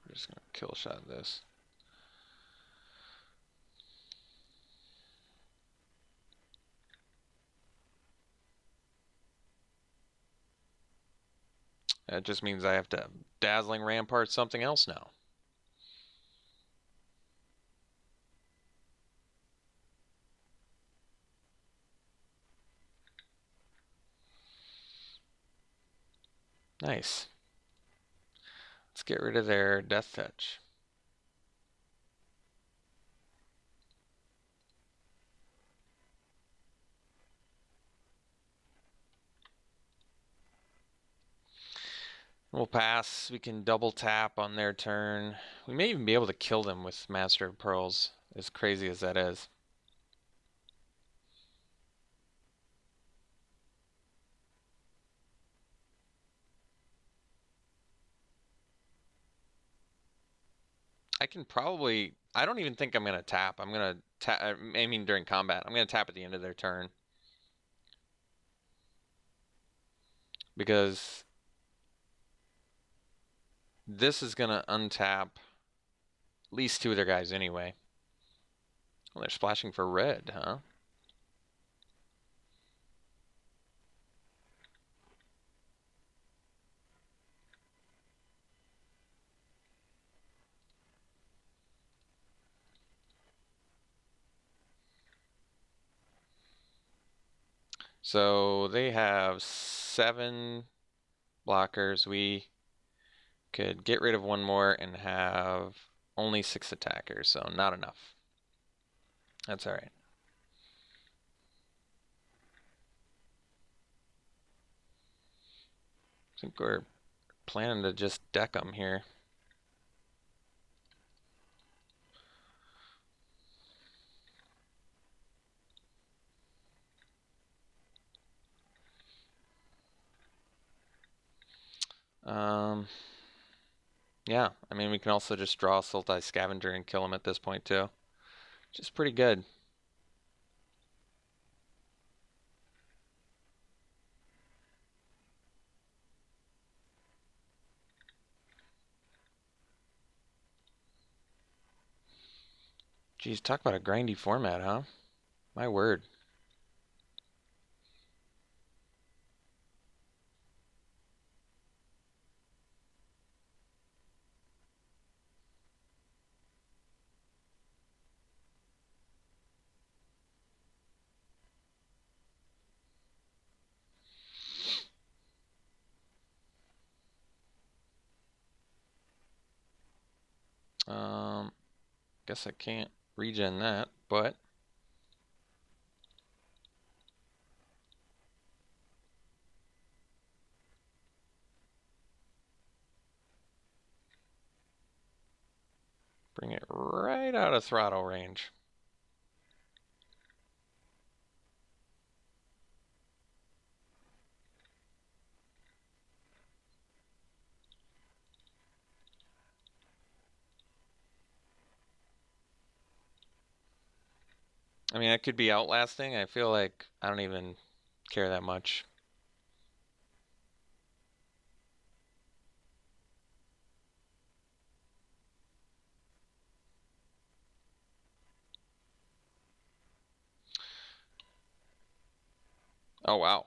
We're just gonna kill shot this. That just means I have to Dazzling Rampart something else now. Nice. Let's get rid of their Death Touch. We'll pass. We can double tap on their turn. We may even be able to kill them with Master of Pearls, as crazy as that is. I can probably... I don't even think I'm going to tap. I'm going to tap... I mean, during combat. I'm going to tap at the end of their turn. Because this is going to untap at least 2 of their guys anyway. Well, they're splashing for red, huh? So they have 7 blockers. We could get rid of 1 more and have only 6 attackers, so not enough. That's alright. I think we're planning to just deck them here. Yeah, I mean, we can also just draw Sultai Scavenger and kill him at this point too, which is pretty good. Geez, talk about a grindy format, huh? My word. Guess I can't regen that, but bring it right out of throttle range. I mean, I could be outlasting. I feel like I don't even care that much. Oh, wow.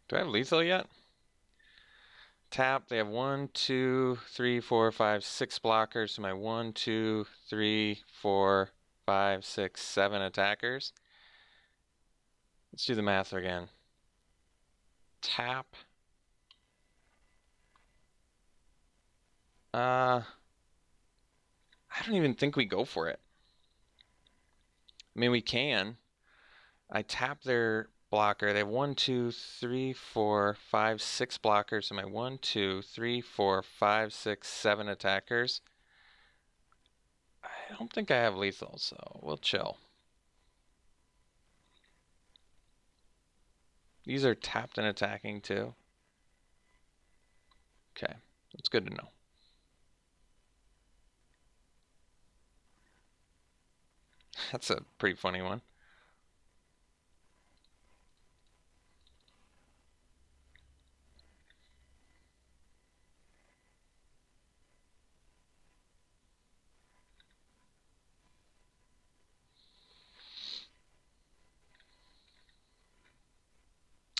Do I have lethal yet? tap. They have 1, 2, 3, 4, 5, 6 blockers. So my 1, 2, 3, 4, 5, 6, 7 attackers. Let's do the math again. Tap. I don't even think we go for it. I mean, we can. I tap their blocker. They have 1, 2, 3, 4, 5, 6 blockers. So my 1, 2, 3, 4, 5, 6, 7 attackers. I don't think I have lethal, so we'll chill. These are tapped and attacking too. Okay, that's good to know. That's a pretty funny one.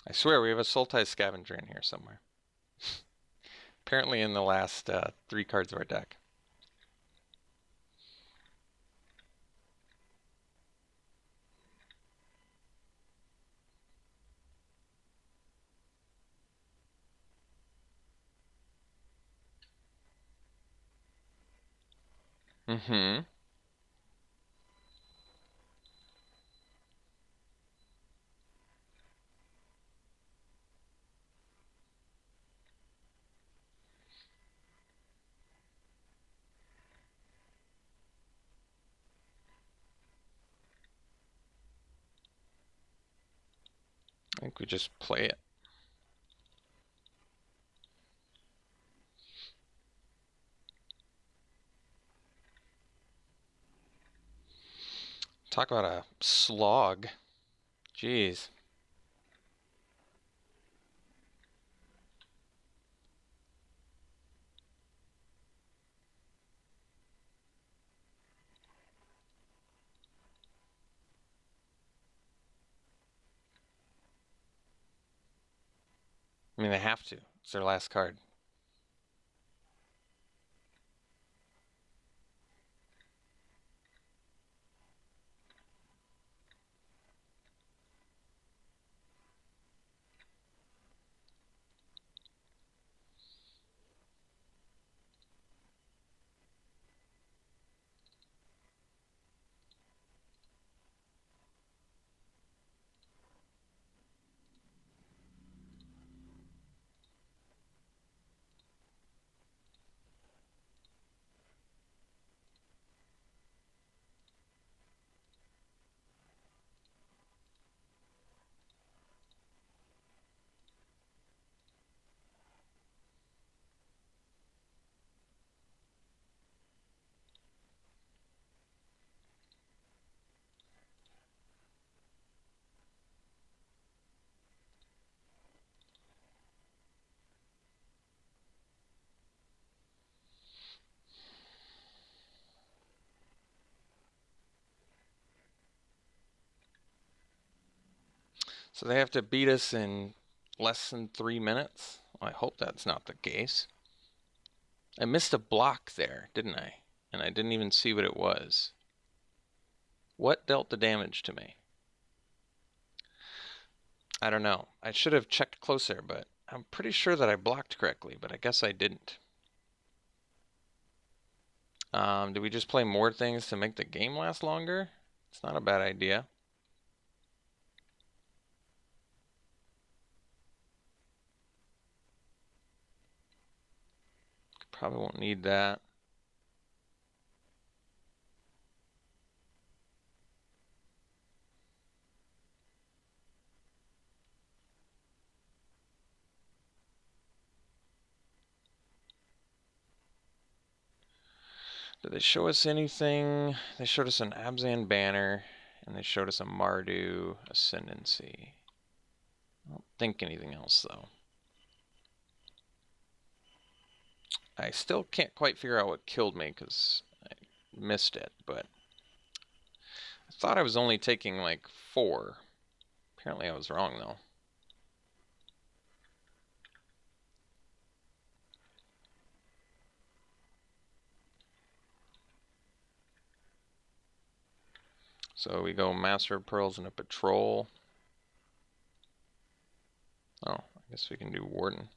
I swear we have a Sultai Scavenger in here somewhere. Apparently in the last 3 cards of our deck. Mm-hmm. I think we just play it. Talk about a slog. Jeez. I mean, they have to. It's their last card. So they have to beat us in less than 3 minutes? Well, I hope that's not the case. I missed a block there, didn't I? And I didn't even see what it was. What dealt the damage to me? I don't know. I should have checked closer, but I'm pretty sure that I blocked correctly, but I guess I didn't. Did we just play more things to make the game last longer? It's not a bad idea. Probably won't need that. Did they show us anything? They showed us an Abzan banner, and they showed us a Mardu Ascendancy. I don't think anything else, though. I still can't quite figure out what killed me, because I missed it, but I thought I was only taking, like, 4. Apparently I was wrong, though. So we go Master of Pearls and a Patrol. Oh, I guess we can do Warden.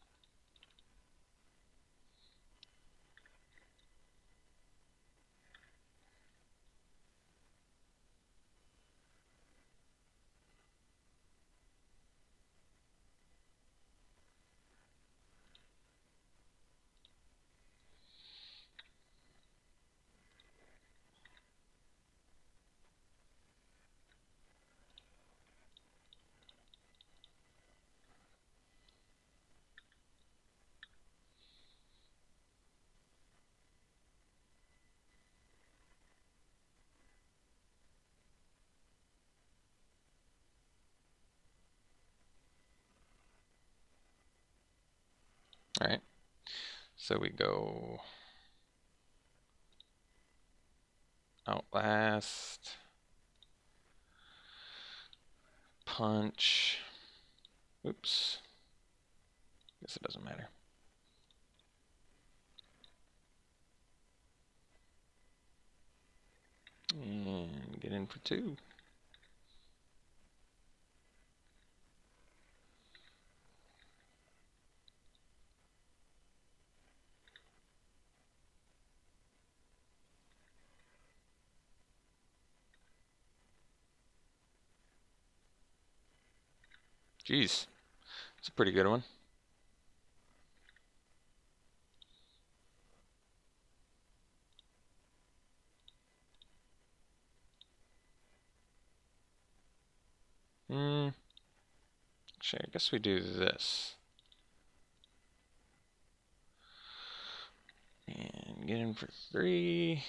Alright, so we go Outlast, Punch, oops, guess it doesn't matter. And get in for 2. Jeez, it's a pretty good one. Actually, I guess we do this. And get in for 3.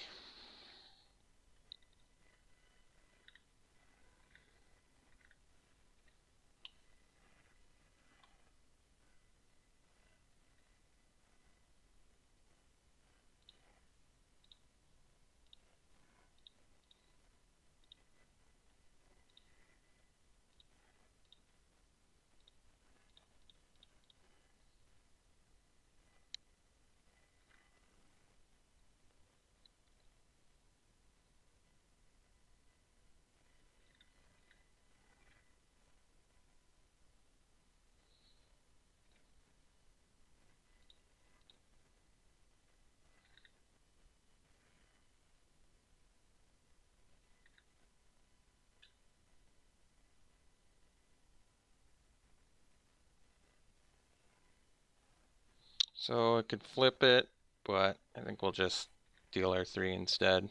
So I could flip it, but I think we'll just deal our 3 instead.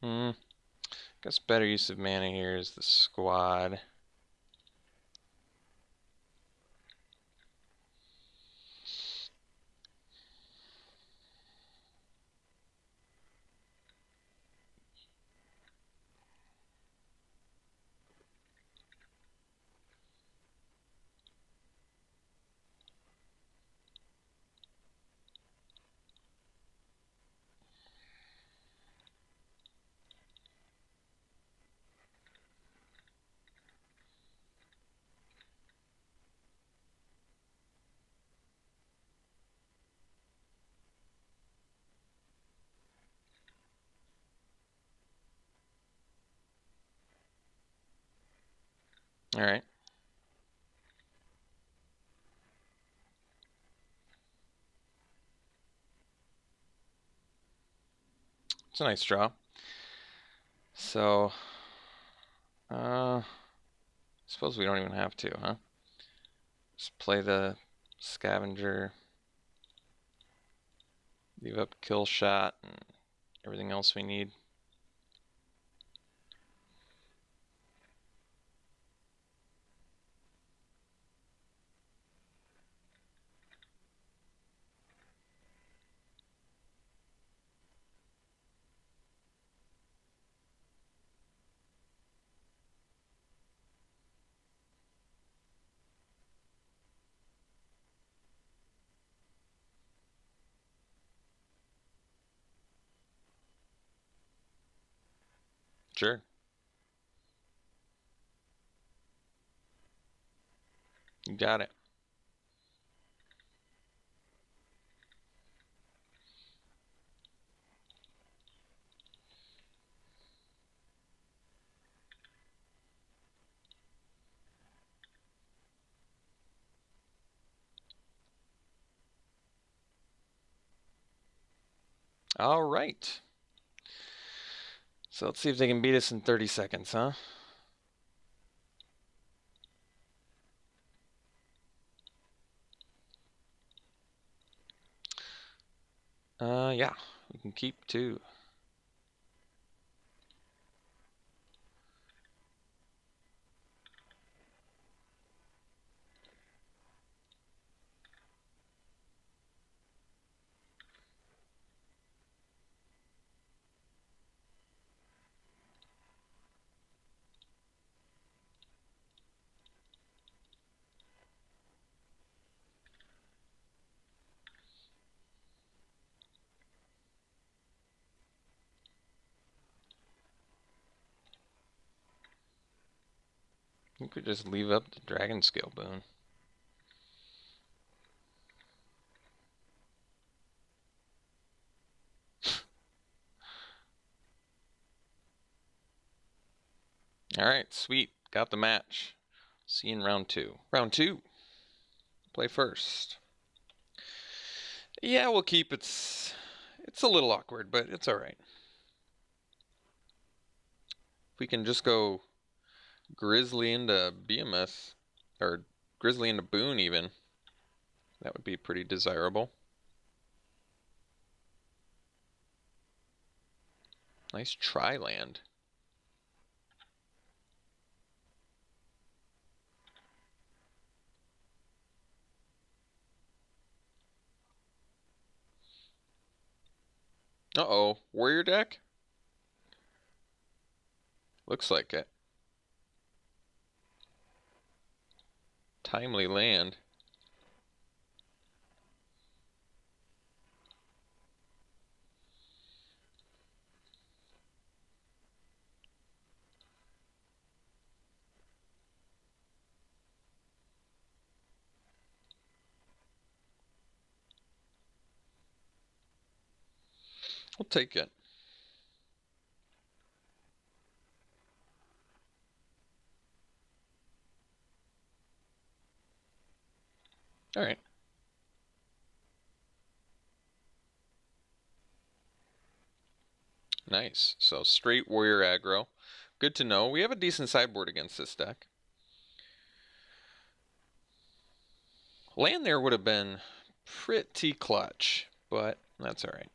Guess better use of mana here is the squad. Alright. It's a nice draw. So, suppose we don't even have to, huh? Just play the Scavenger, leave up Kill Shot, and everything else we need. Sure. You got it. All right. So let's see if they can beat us in 30 seconds, huh? Yeah, we can keep 2. You could just leave up the Dragon Scale Boon. All right, sweet. Got the match. See you in round 2. Round 2. Play first. Yeah, we'll keep. It's a little awkward, but it's all right. If we can just go Grizzly into Behemoth, or Grizzly into Boon even, that would be pretty desirable. Nice tri-land. Uh-oh, warrior deck? Looks like it. Timely land. We'll take it. All right. Nice. So straight warrior aggro. Good to know. We have a decent sideboard against this deck. Land there would have been pretty clutch, but that's all right.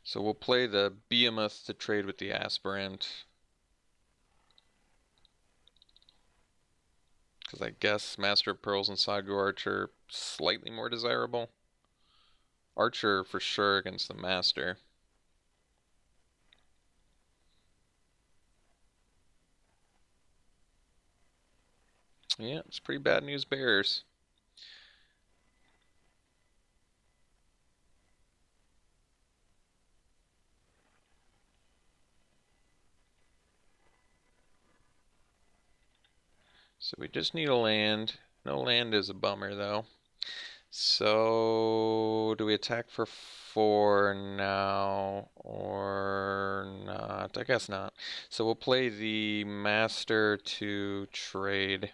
So we'll play the Behemoth to trade with the Aspirant. Because I guess Master of Pearls and Sagu Archer slightly more desirable. Archer for sure against the Master. Yeah, it's pretty bad news bears. So we just need a land. No land is a bummer though. So do we attack for 4 now or not? I guess not. So we'll play the Master to trade.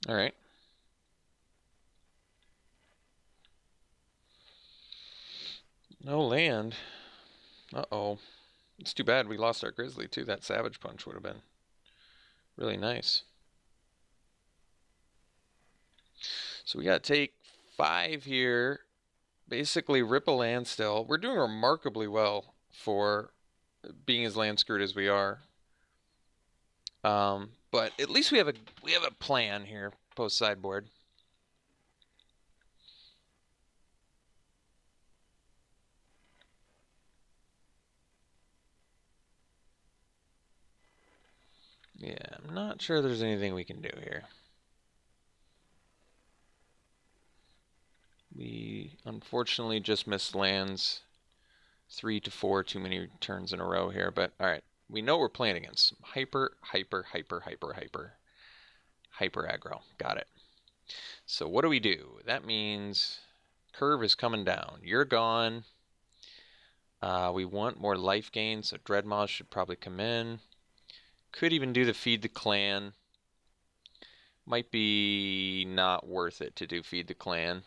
All right. No land. Uh-oh. It's too bad we lost our Grizzly too. That Savage Punch would have been really nice. So we got to take 5 here. Basically rip a land still. We're doing remarkably well for being as land screwed as we are. But at least we have a plan here post sideboard. Yeah, I'm not sure there's anything we can do here. We unfortunately just missed lands 3 to 4 too many turns in a row here, but alright. We know we're playing against hyper aggro. Got it. So what do? That means curve is coming down. You're gone. We want more life gain, so Dreadmaw should probably come in. Could even do the feed the clan. Might be not worth it to do feed the clan.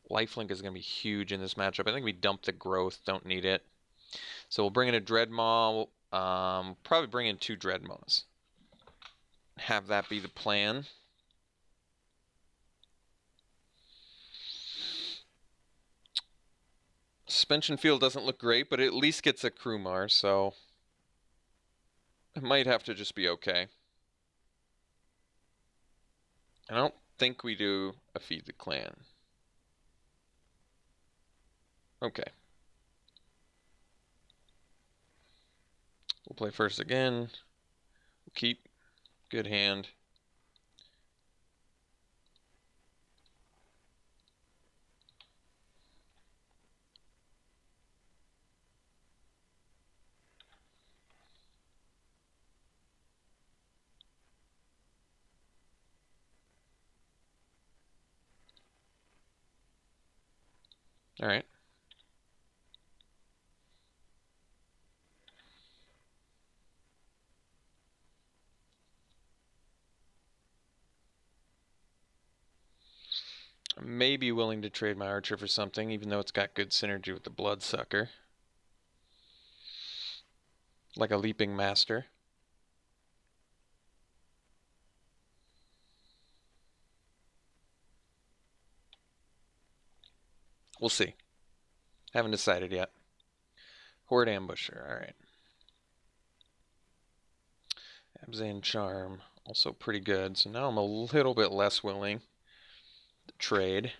Lifelink is going to be huge in this matchup. I think we dump the growth, don't need it. So we'll bring in a Dreadmaw. Probably bring in 2 Dreadmaws. Have that be the plan. Suspension field doesn't look great, but it at least gets a Krumar, so it might have to just be okay. I don't think we do a feed the clan. Okay. We'll play first again. We'll keep. Good hand. All right. I may be willing to trade my Archer for something, even though it's got good synergy with the Bloodsucker. Like a Leaping Master. We'll see. Haven't decided yet. Horde Ambusher, alright. Abzan Charm, also pretty good. So now I'm a little bit less willing to trade.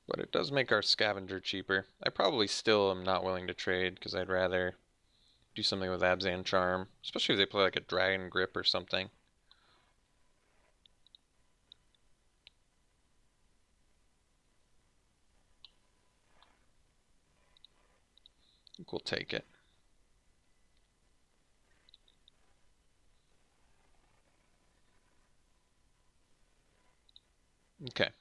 But it does make our Scavenger cheaper. I probably still am not willing to trade because I'd rather do something with Abzan Charm, especially if they play like a Dragon Grip or something. I think we'll take it. Okay.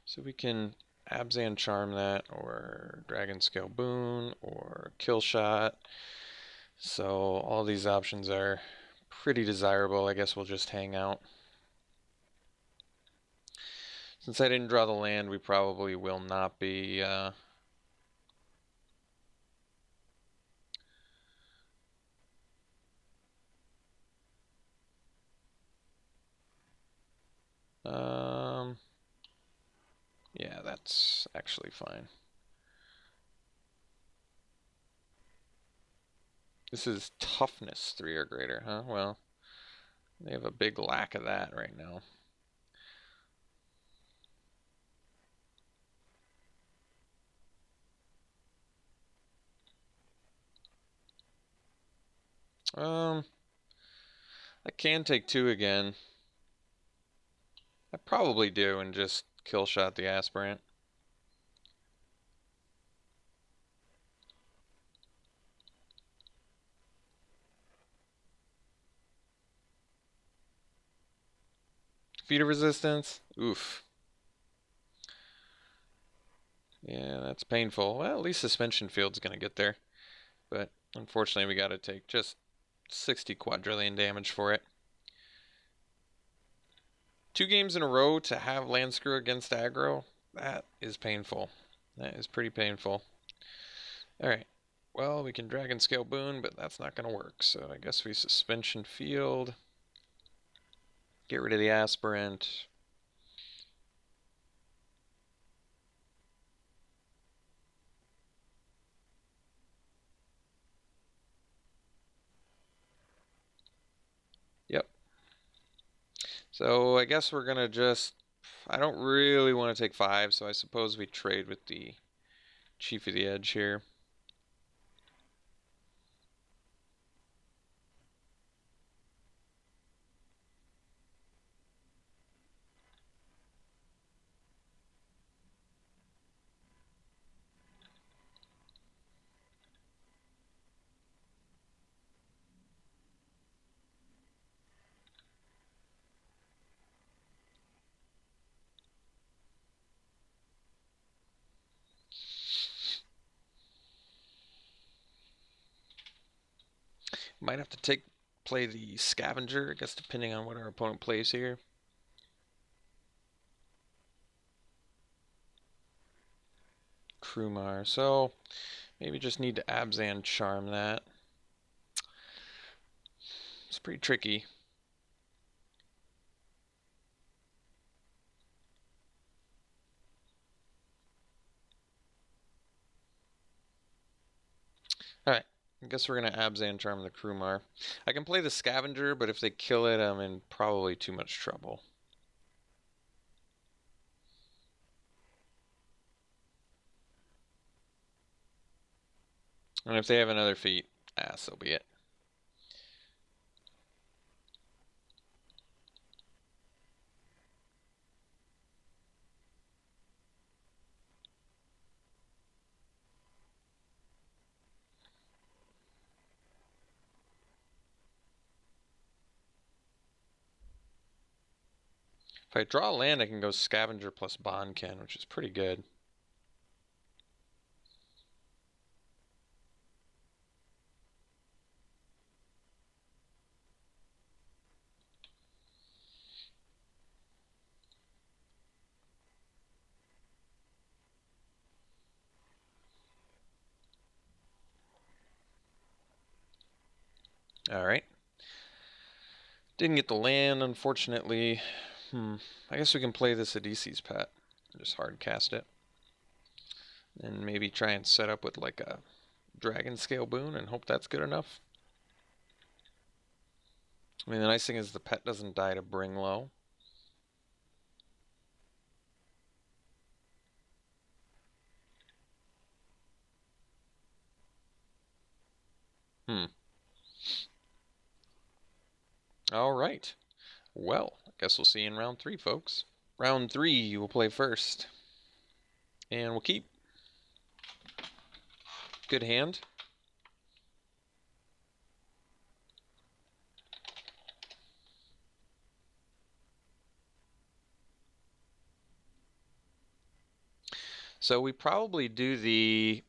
So we can Abzan Charm that, or Dragon Scale Boon, or Kill Shot. So all these options are pretty desirable. I guess we'll just hang out. Since I didn't draw the land, we probably will not be yeah, that's actually fine. This is toughness 3 or greater, huh? Well, they have a big lack of that right now. I can take 2 again. I probably do and just kill shot the aspirant. Feeder resistance? Oof. Yeah, that's painful. Well, at least suspension field's gonna get there. But unfortunately, we gotta take just 60 quadrillion damage for it. 2 games in a row to have land screw against aggro? That is painful. That is pretty painful. Alright. Well, we can Dragon Scale Boon, but that's not gonna work. So I guess we suspension field. Get rid of the aspirant. So I guess we're gonna just... I don't really want to take 5, so I suppose we trade with the Chief of the Edge here. Might have to play the Scavenger, I guess, depending on what our opponent plays here. Krumar, so maybe just need to Abzan Charm that. It's pretty tricky. Alright, I guess we're going to Abzan Charm the Krumar. I can play the Scavenger, but if they kill it, I'm in probably too much trouble. And if they have another feat, so be it. If I draw a land, I can go Scavenger plus Bondkin, which is pretty good. Alright. Didn't get the land, unfortunately. I guess we can play this Adisi's Pet. Just hard cast it. And maybe try and set up with like a Dragon Scale Boon and hope that's good enough. I mean, the nice thing is the pet doesn't die to bring low. All right. Well, I guess we'll see you in round 3, folks. Round 3, you will play first. And we'll keep. Good hand. So we probably do the...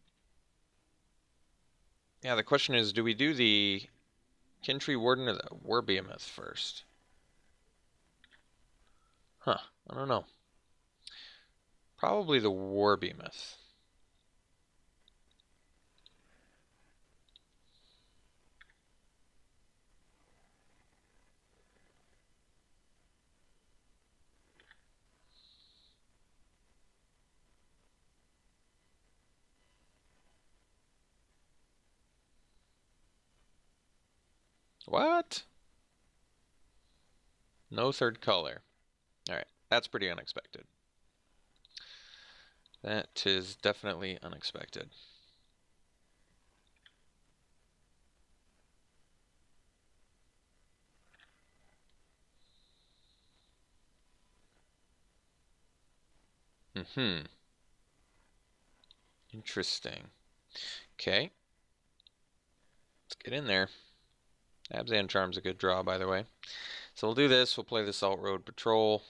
Yeah, the question is, do we do the Kintree Warden or the Warbehemoth first? I don't know. Probably the Warbehemoth. What? No third color. Alright, that's pretty unexpected. That is definitely unexpected. Interesting. Okay. Let's get in there. Abzan Charm's a good draw, by the way. So we'll do this. We'll play the Salt Road Patrol.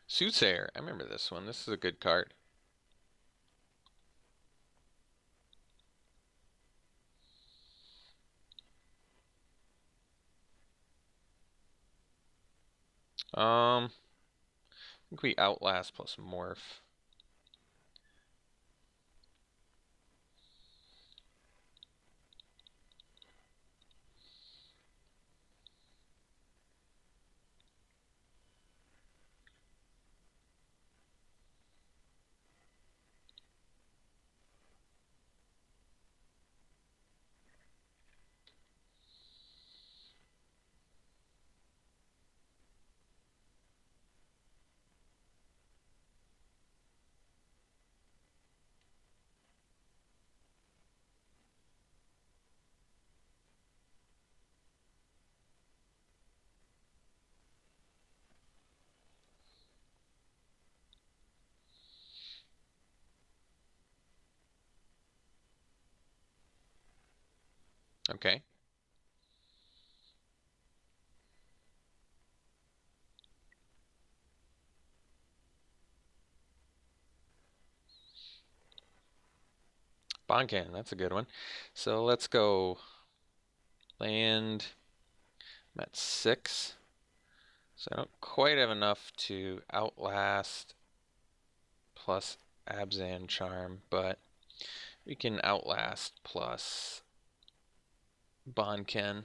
Soothsayer. I remember this one. This is a good card. think we Outlast plus Morph. Okay. Bond Cannon, that's a good one. So let's go land. I'm at 6. So I don't quite have enough to Outlast plus Abzan Charm, but we can Outlast plus Bonken.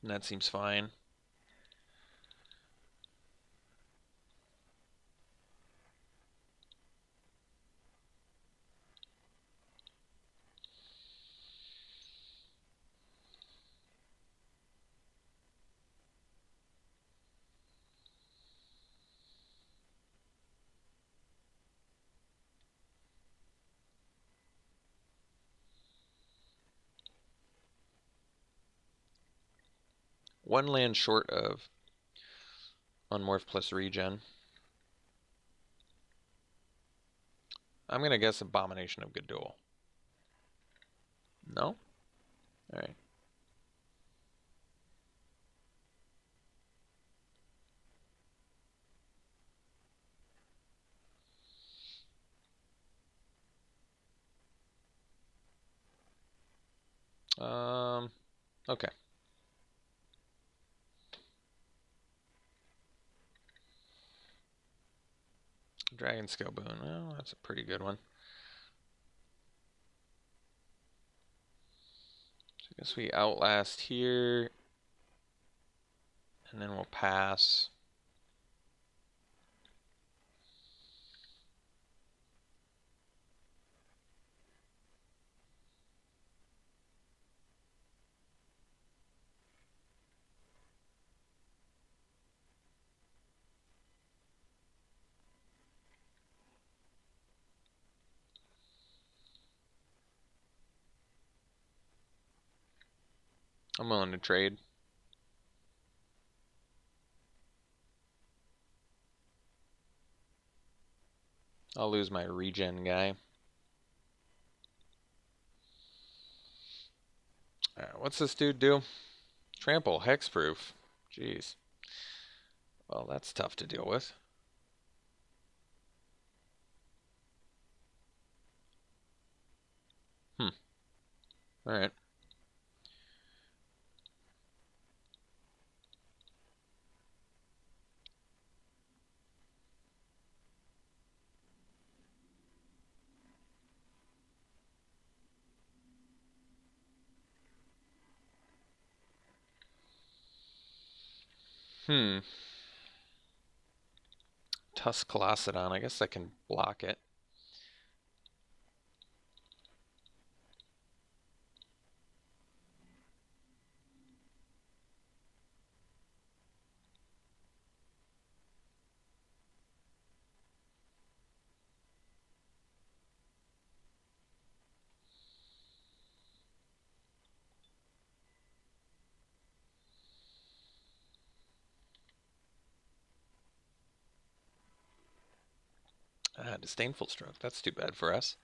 And that seems fine. One land short of Unmorph plus Regen. I'm gonna guess Abomination of Gadol. No? Alright. Okay. Dragon Scale Boon. Well, that's a pretty good one. So I guess we Outlast here. And then we'll pass. I'm willing to trade. I'll lose my regen guy. Alright, what's this dude do? Trample, hexproof. Jeez. Well, that's tough to deal with. Alright. Tusk Colossadon. I guess I can block it. Disdainful Stroke. That's too bad for us.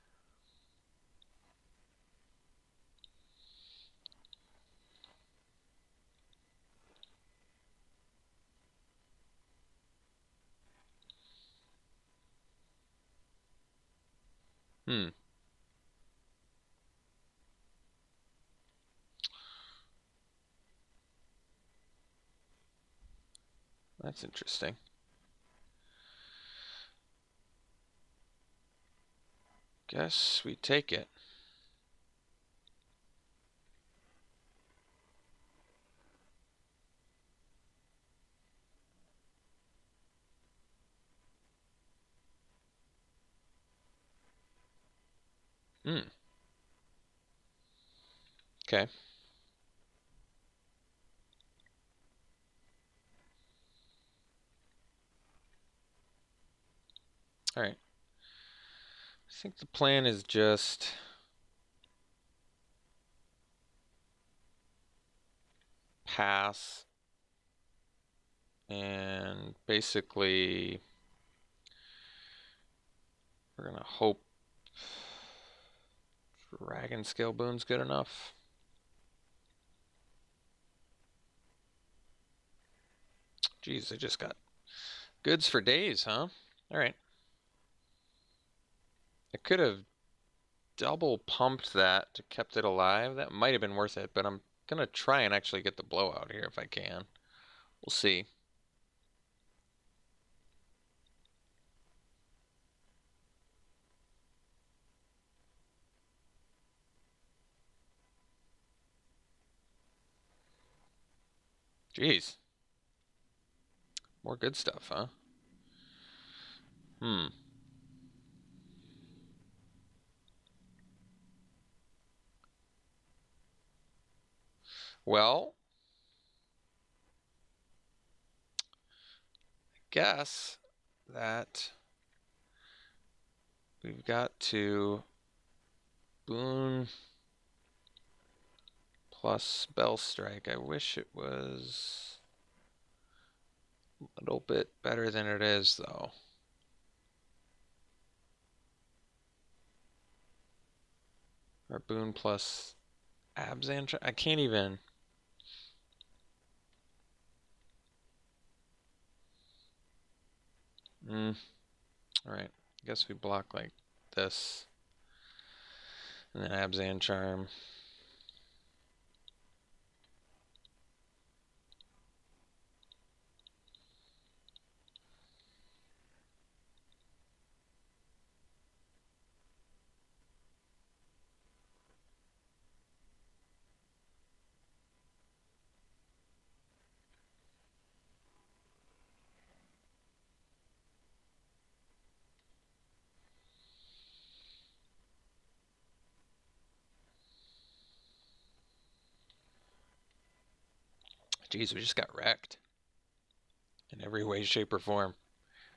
That's interesting. Guess we take it. Okay. All right. I think the plan is just pass and basically we're gonna hope Dragon Scale Boon's good enough. Jeez, I just got goods for days, huh? All right. I could have double pumped that to kept it alive. That might have been worth it, but I'm gonna try and actually get the blowout here if I can. We'll see. Jeez. More good stuff, huh? Well, I guess that we've got to Boon plus Spell Strike. I wish it was a little bit better than it is, though. Or Boon plus Abzan. I can't even. All right. I guess we block like this. And then Abzan Charm. Jeez, we just got wrecked. In every way, shape, or form.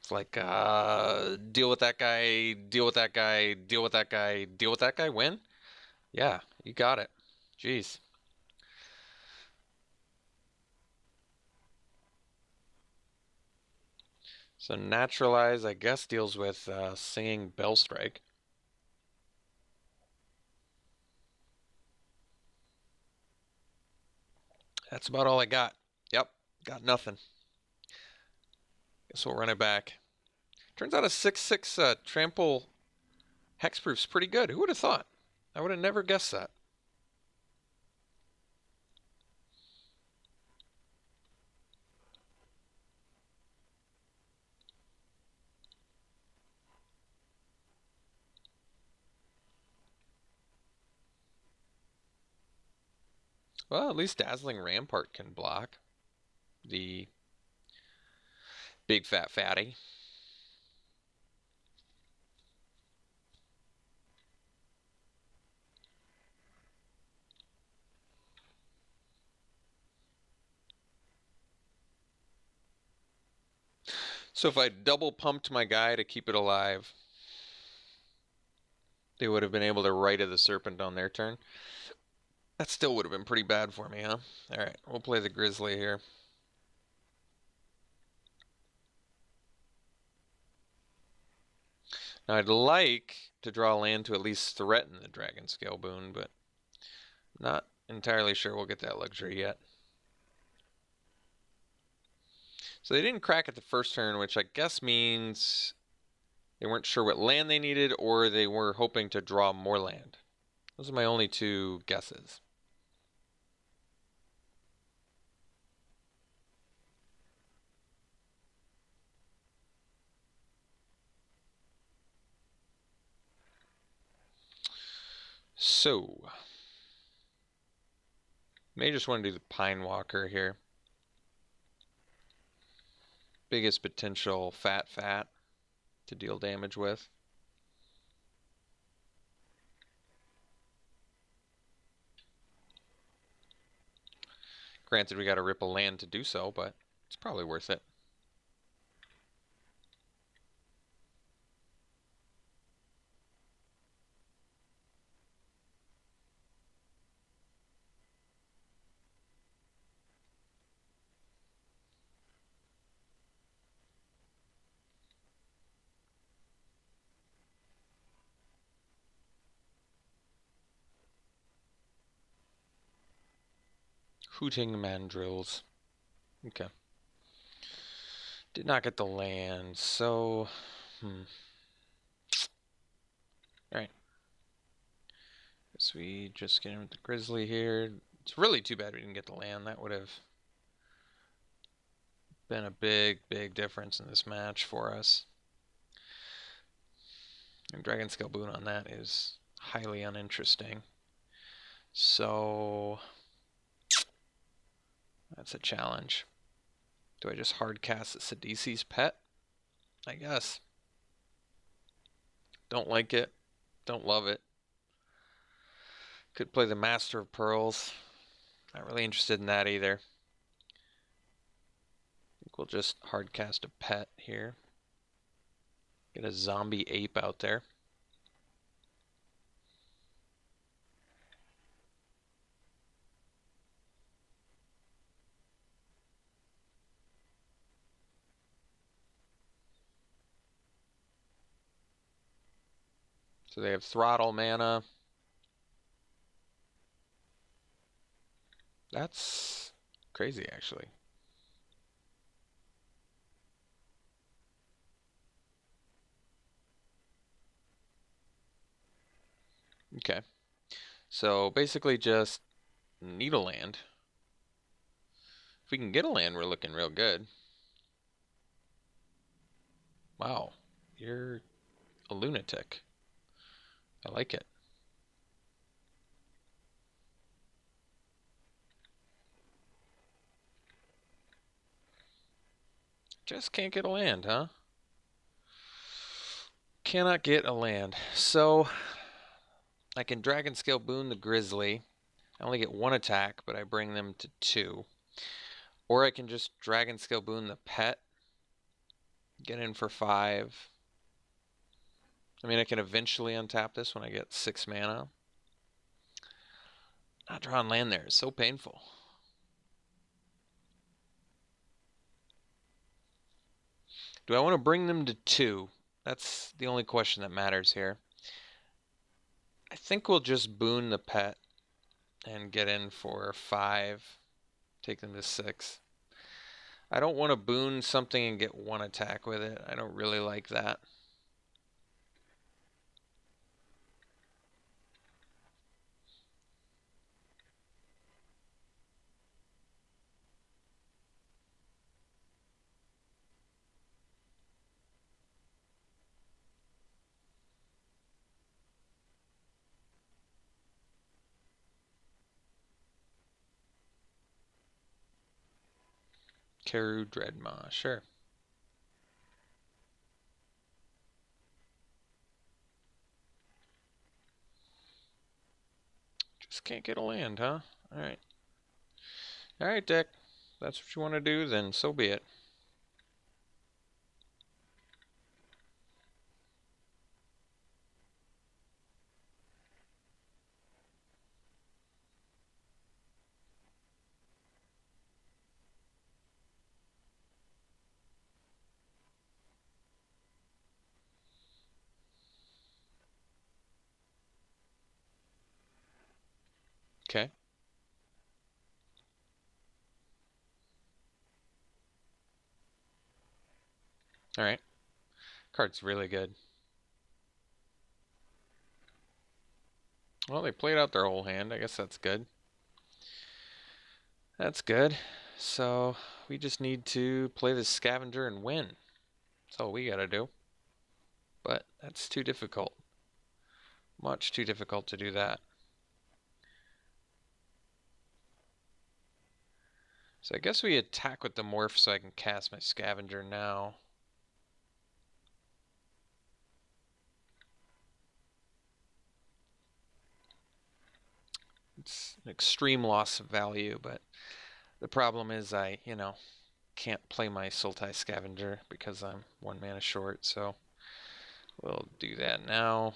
It's like, deal with that guy, deal with that guy, deal with that guy, deal with that guy, win? Yeah, you got it. Jeez. So Naturalize, I guess, deals with Singing Bell Strike. That's about all I got. Yep, got nothing. Guess we'll run it back. Turns out a 6/6 trample hexproof's pretty good. Who would have thought? I would have never guessed that. Well, at least Dazzling Rampart can block the big fat fatty. So if I double pumped my guy to keep it alive, they would have been able to Rite of the Serpent on their turn. That still would have been pretty bad for me, huh? Alright, we'll play the Grizzly here. Now I'd like to draw land to at least threaten the Dragon Scale Boon, but not entirely sure we'll get that luxury yet. So they didn't crack at the first turn, which I guess means they weren't sure what land they needed, or they were hoping to draw more land. Those are my only two guesses. So, may just want to do the Pine Walker here. Biggest potential fat to deal damage with. Granted, we got to rip a land to do so, but it's probably worth it. Hooting Mandrills. Okay. Did not get the land, so... Alright. Guess we just get in with the Grizzly here. It's really too bad we didn't get the land. That would have been a big difference in this match for us. And Dragon Scale Boon on that is highly uninteresting. So... that's a challenge. Do I just hard cast the Sidisi's Pet? I guess. Don't like it. Don't love it. Could play the Master of Pearls. Not really interested in that either. I think we'll just hard cast a Pet here. Get a zombie ape out there. So they have Throttle mana. That's crazy, actually. Okay. So basically just need a land. If we can get a land, we're looking real good. Wow. You're a lunatic. I like it. Just can't get a land, huh? Cannot get a land. So I can Dragon Scale Boon the Grizzly. I only get 1 attack, but I bring them to 2. Or I can just Dragon Scale Boon the Pet. Get in for 5. I mean, I can eventually untap this when I get 6 mana. Not drawing land there is so painful. Do I want to bring them to 2? That's the only question that matters here. I think we'll just boon the Pet and get in for 5. Take them to 6. I don't want to boon something and get 1 attack with it. I don't really like that. Karu Dreadmaw, sure. Just can't get a land, huh? Alright. Alright, deck. That's what you want to do, then so be it. Okay. Alright. Card's really good. Well, they played out their whole hand. I guess that's good. That's good. So, we just need to play the Scavenger and win. That's all we gotta do. But that's too difficult. Much too difficult to do that. So I guess we attack with the morph so I can cast my scavenger now. It's an extreme loss of value, but the problem is I, can't play my Sultai Scavenger because I'm 1 mana short, so we'll do that now.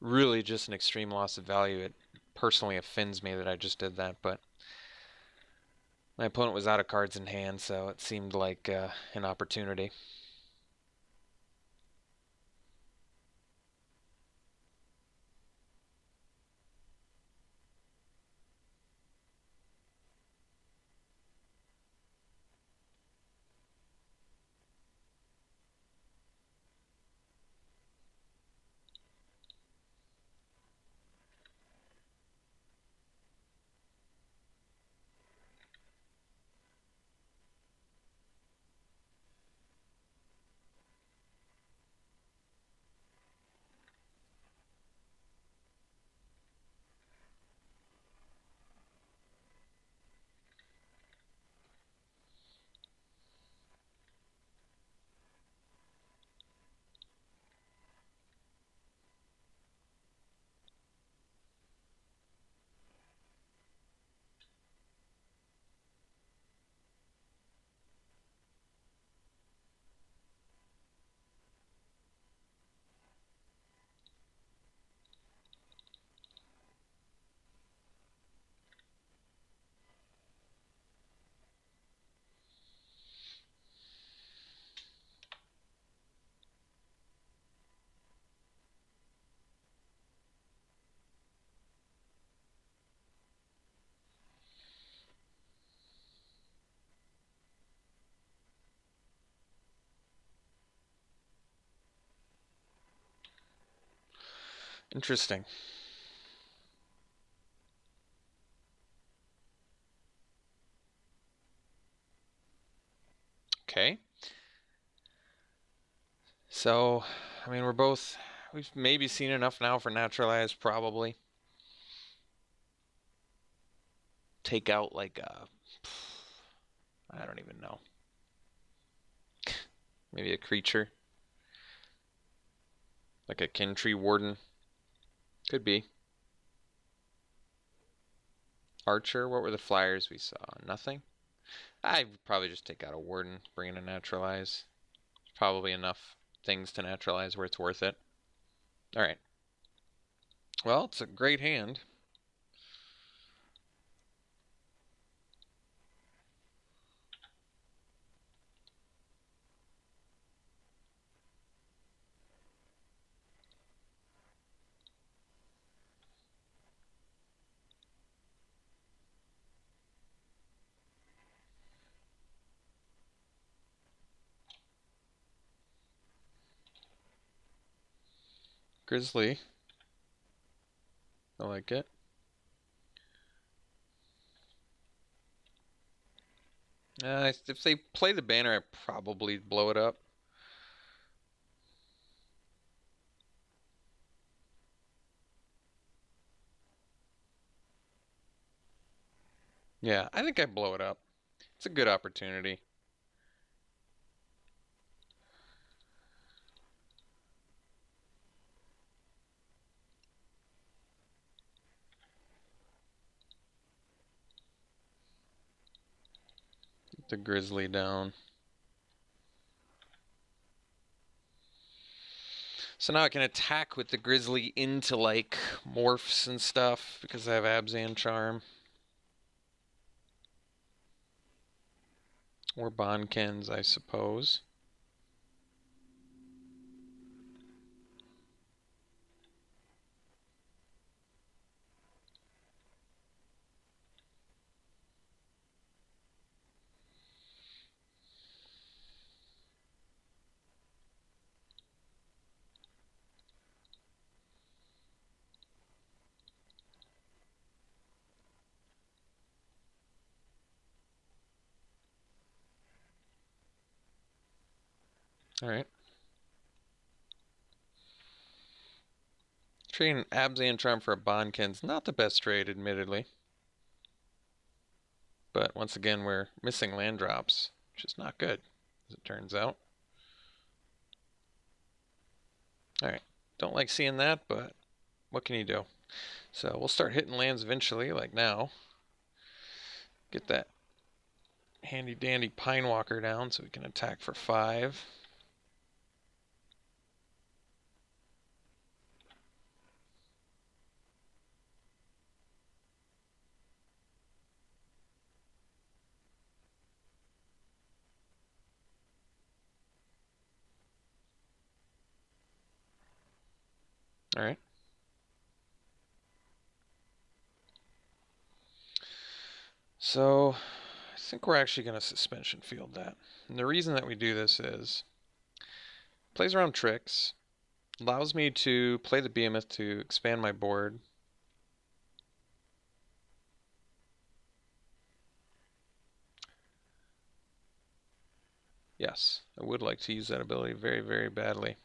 Really just an extreme loss of value. It personally offends me that I just did that, but my opponent was out of cards in hand, so it seemed like an opportunity. Interesting. Okay. So, I mean, we've maybe seen enough now for Naturalize, probably. Take out like I don't even know. Maybe a creature. Like a Kin Tree Warden. Could be. Archer, what were the flyers we saw? Nothing? I'd probably just take out a Warden, bring in a Naturalize. Probably enough things to Naturalize where it's worth it. Alright. Well, it's a great hand. Grizzly. I like it. If they play the banner, I probably blow it up. Yeah, I think I blow it up. It's a good opportunity. Get the Grizzly down. So now I can attack with the Grizzly into like morphs and stuff because I have Abzan Charm. Or Bonkins, I suppose. Alright. Trading Abzan Charm for a Bondkin's not the best trade, admittedly. But once again, we're missing land drops, which is not good, as it turns out. Alright, don't like seeing that, but what can you do? So we'll start hitting lands eventually, like now. Get that handy dandy Pine Walker down so we can attack for 5. Alright. So I think we're actually going to suspension field that. And the reason that we do this is plays around tricks, allows me to play the Behemoth to expand my board. Yes, I would like to use that ability very, very badly.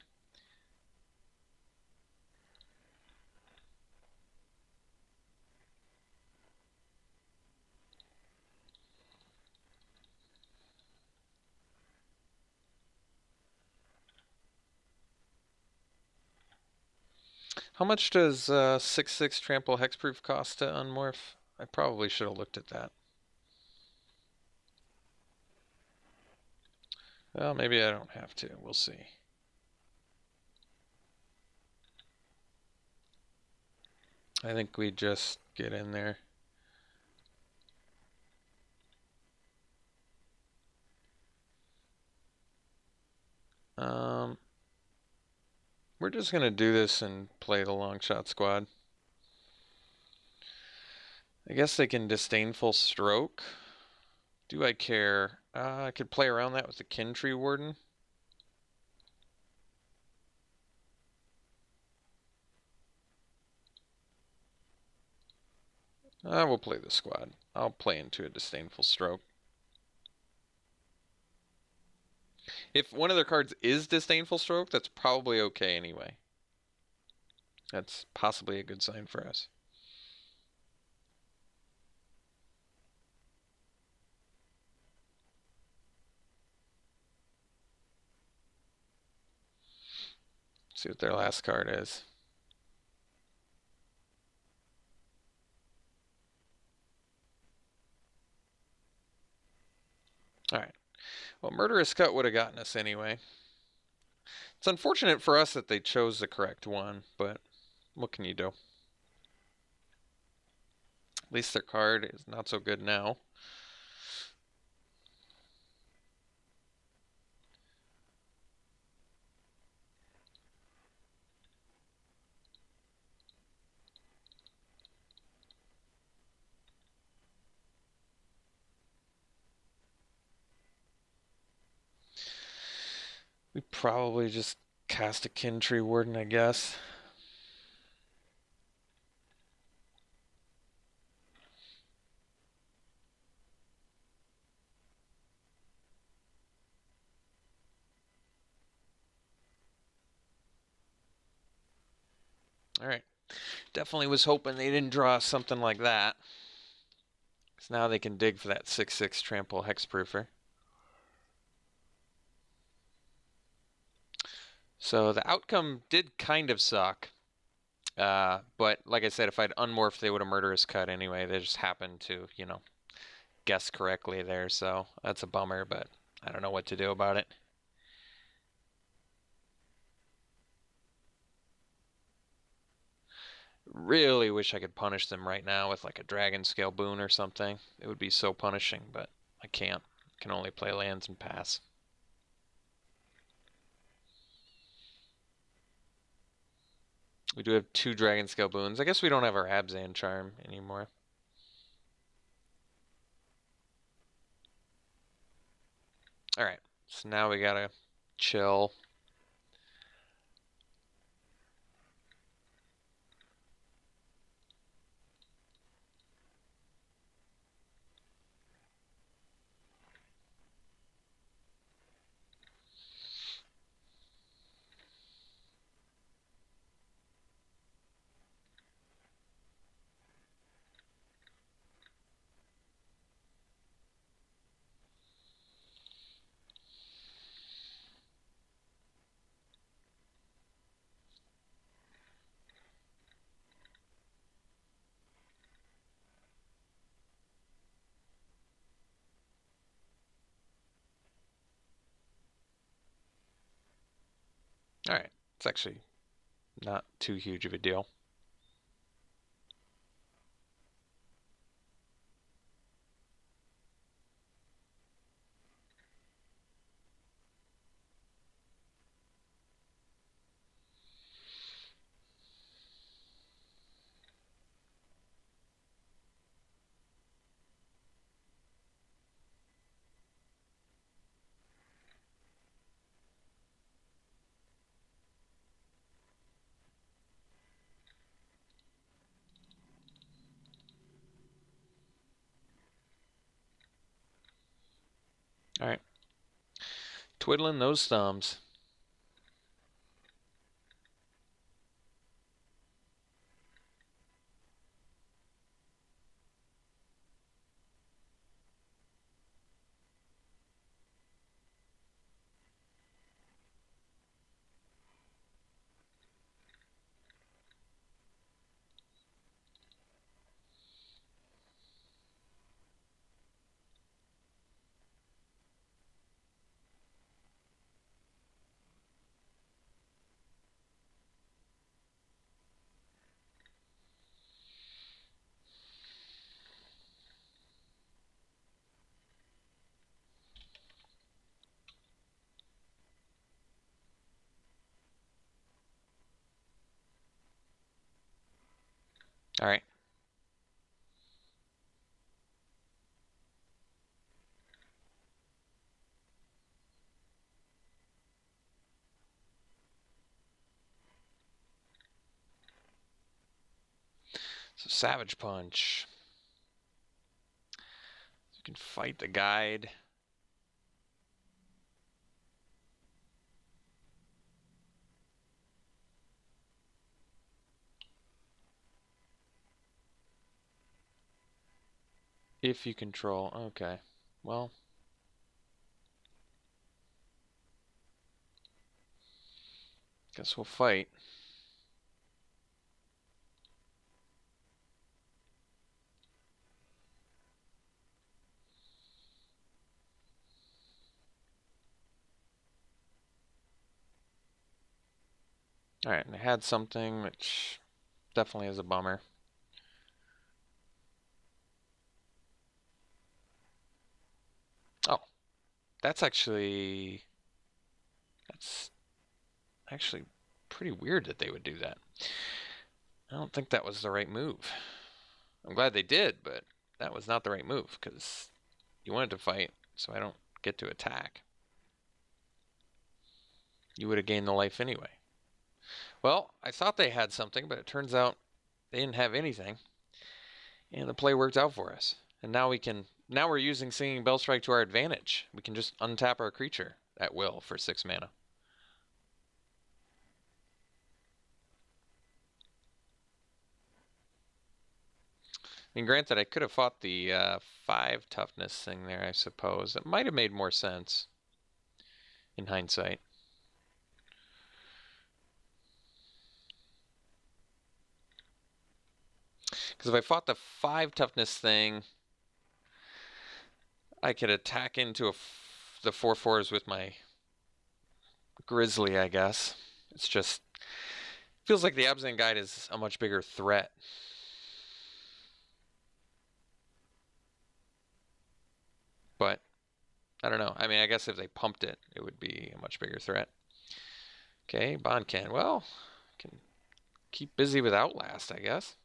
How much does 6/6 Trample Hexproof cost to unmorph? I probably should have looked at that. Well, maybe I don't have to. We'll see. I think we just get in there. We're just going to do this and play the long shot squad. I guess they can Disdainful Stroke. Do I care? I could play around that with the Kin Tree Warden. We'll play the squad. I'll play into a Disdainful Stroke. If one of their cards is Disdainful Stroke, that's probably okay anyway. That's possibly a good sign for us. See what their last card is. Alright. Well, Murderous Cut would have gotten us anyway. It's unfortunate for us that they chose the correct one, but what can you do? At least their card is not so good now. We probably just cast a Kin Tree Warden, I guess. Alright. Definitely was hoping they didn't draw something like that. Because now they can dig for that 6/6 Trample Hexproofer. So the outcome did kind of suck. But like I said, if I'd unmorphed, they would have Murderous Cut anyway. They just happened to, you know, guess correctly there. So that's a bummer, but I don't know what to do about it. Really wish I could punish them right now with like a Dragon Scale Boon or something. It would be so punishing, but I can't. I can only play lands and pass. We do have 2 Dragon Scale Boons. I guess we don't have our Abzan Charm anymore. Alright, so now we gotta chill. It's actually not too huge of a deal. All right. Twiddling those thumbs. All right. So Savage Punch. You can fight the guide. If you control. Okay. Well. Guess we'll fight. All right, and I had something which definitely is a bummer. Oh, that's actually pretty weird that they would do that. I don't think that was the right move. I'm glad they did, but that was not the right move because you wanted to fight, so I don't get to attack. You would have gained the life anyway. Well, I thought they had something, but it turns out they didn't have anything. And the play worked out for us. And now we're using Singing Bellstrike to our advantage. We can just untap our creature at will for 6 mana. I mean, granted, I could have fought the 5 toughness thing there, I suppose. It might have made more sense in hindsight. Because if I fought the 5 toughness thing, I could attack into the 4/4s with my Grizzly, I guess. It's just feels like the Abzan Guide is a much bigger threat. But I don't know. I mean, I guess if they pumped it, it would be a much bigger threat. Okay, Bondcan. Well, can keep busy with Outlast, I guess.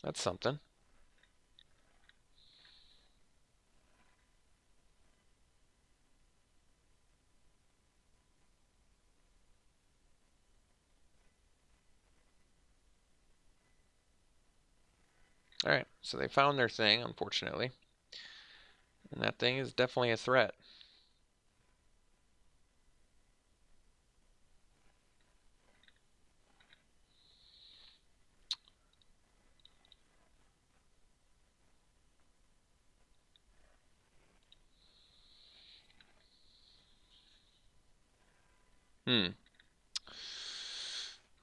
That's something. All right, so they found their thing, unfortunately. And that thing is definitely a threat.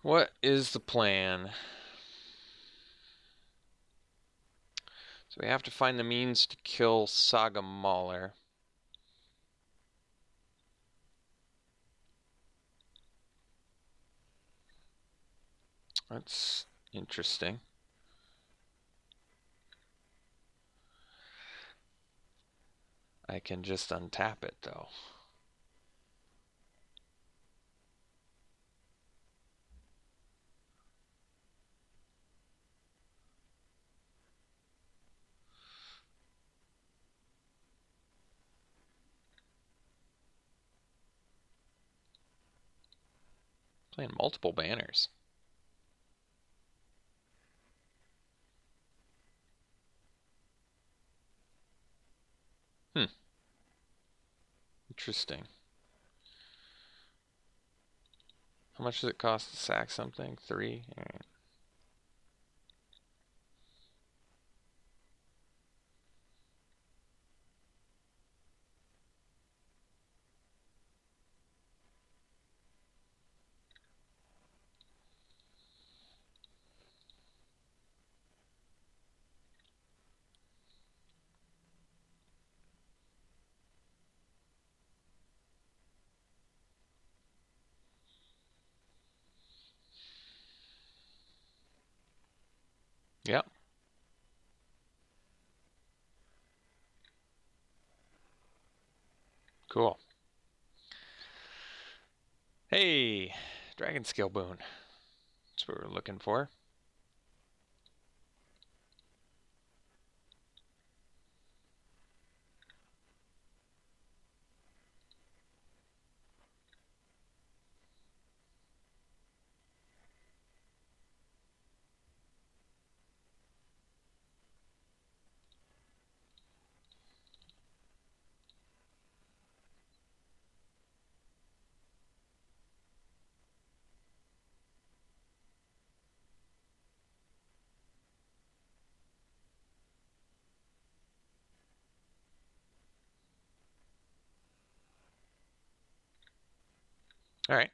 What is the plan? So we have to find the means to kill Saga Mauler. That's interesting. I can just untap it though. Playing multiple banners. Interesting. How much does it cost to sack something? 3? All right. Yep. Cool. Hey, Dragon Scale Boon. That's what we're looking for. All right.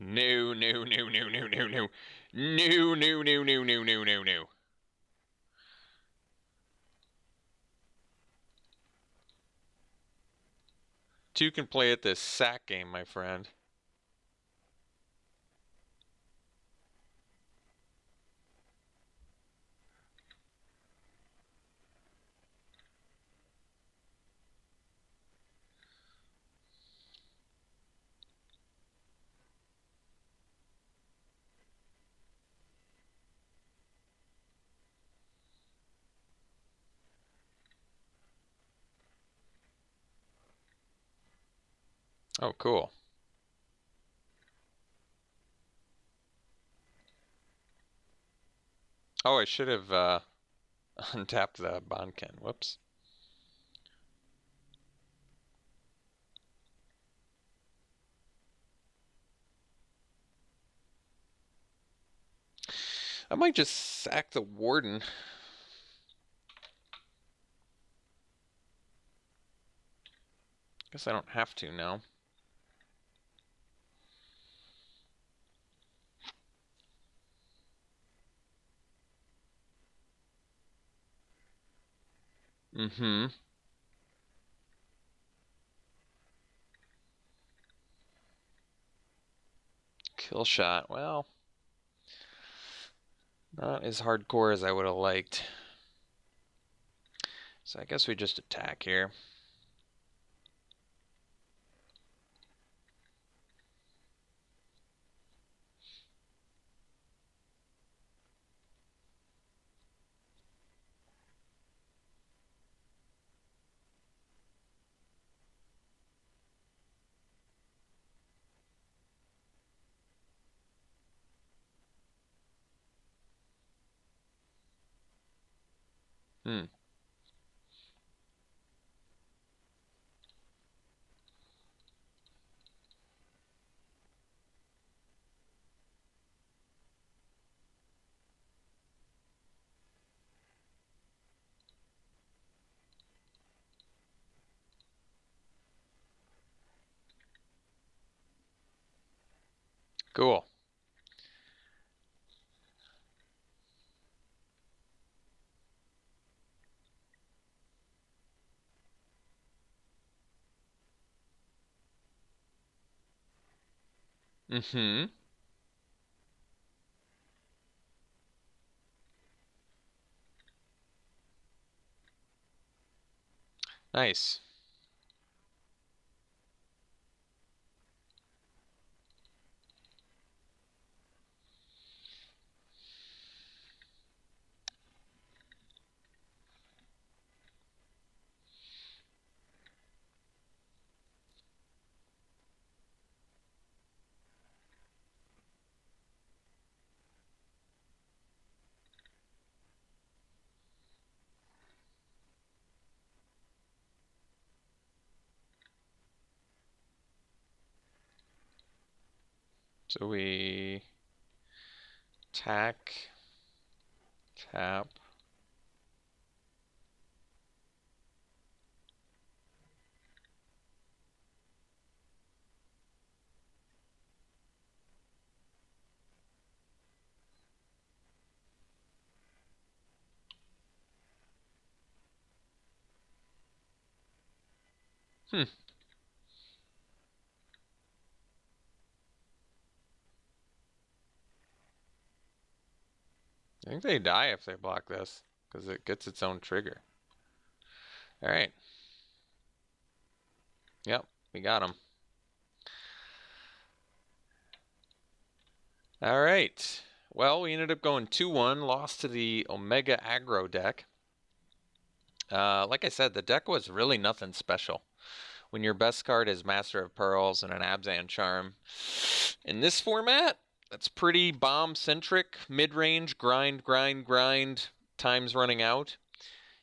No, no, no, no, no, no, no. No, no, no, no, no, no, no, no. Two can play at this sack game, my friend. Oh, cool. Oh, I should have untapped the Bonken. Whoops. I might just sack the Warden. Guess I don't have to now. Mm-hmm. Kill shot. Well, not as hardcore as I would have liked. So I guess we just attack here. Hmm. Cool. Mm-hmm. Nice. So we attack, tap. Hmm. I think they die if they block this, because it gets its own trigger. All right. Yep, we got him. All right. Well, we ended up going 2-1, lost to the Omega Aggro deck. Like I said, the deck was really nothing special. When your best card is Master of Pearls and an Abzan Charm. In this format, that's pretty bomb-centric, mid-range, grind, grind, grind, time's running out.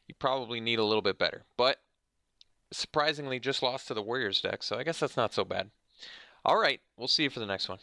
You probably need a little bit better. But surprisingly, just lost to the Warriors deck, so I guess that's not so bad. All right, we'll see you for the next one.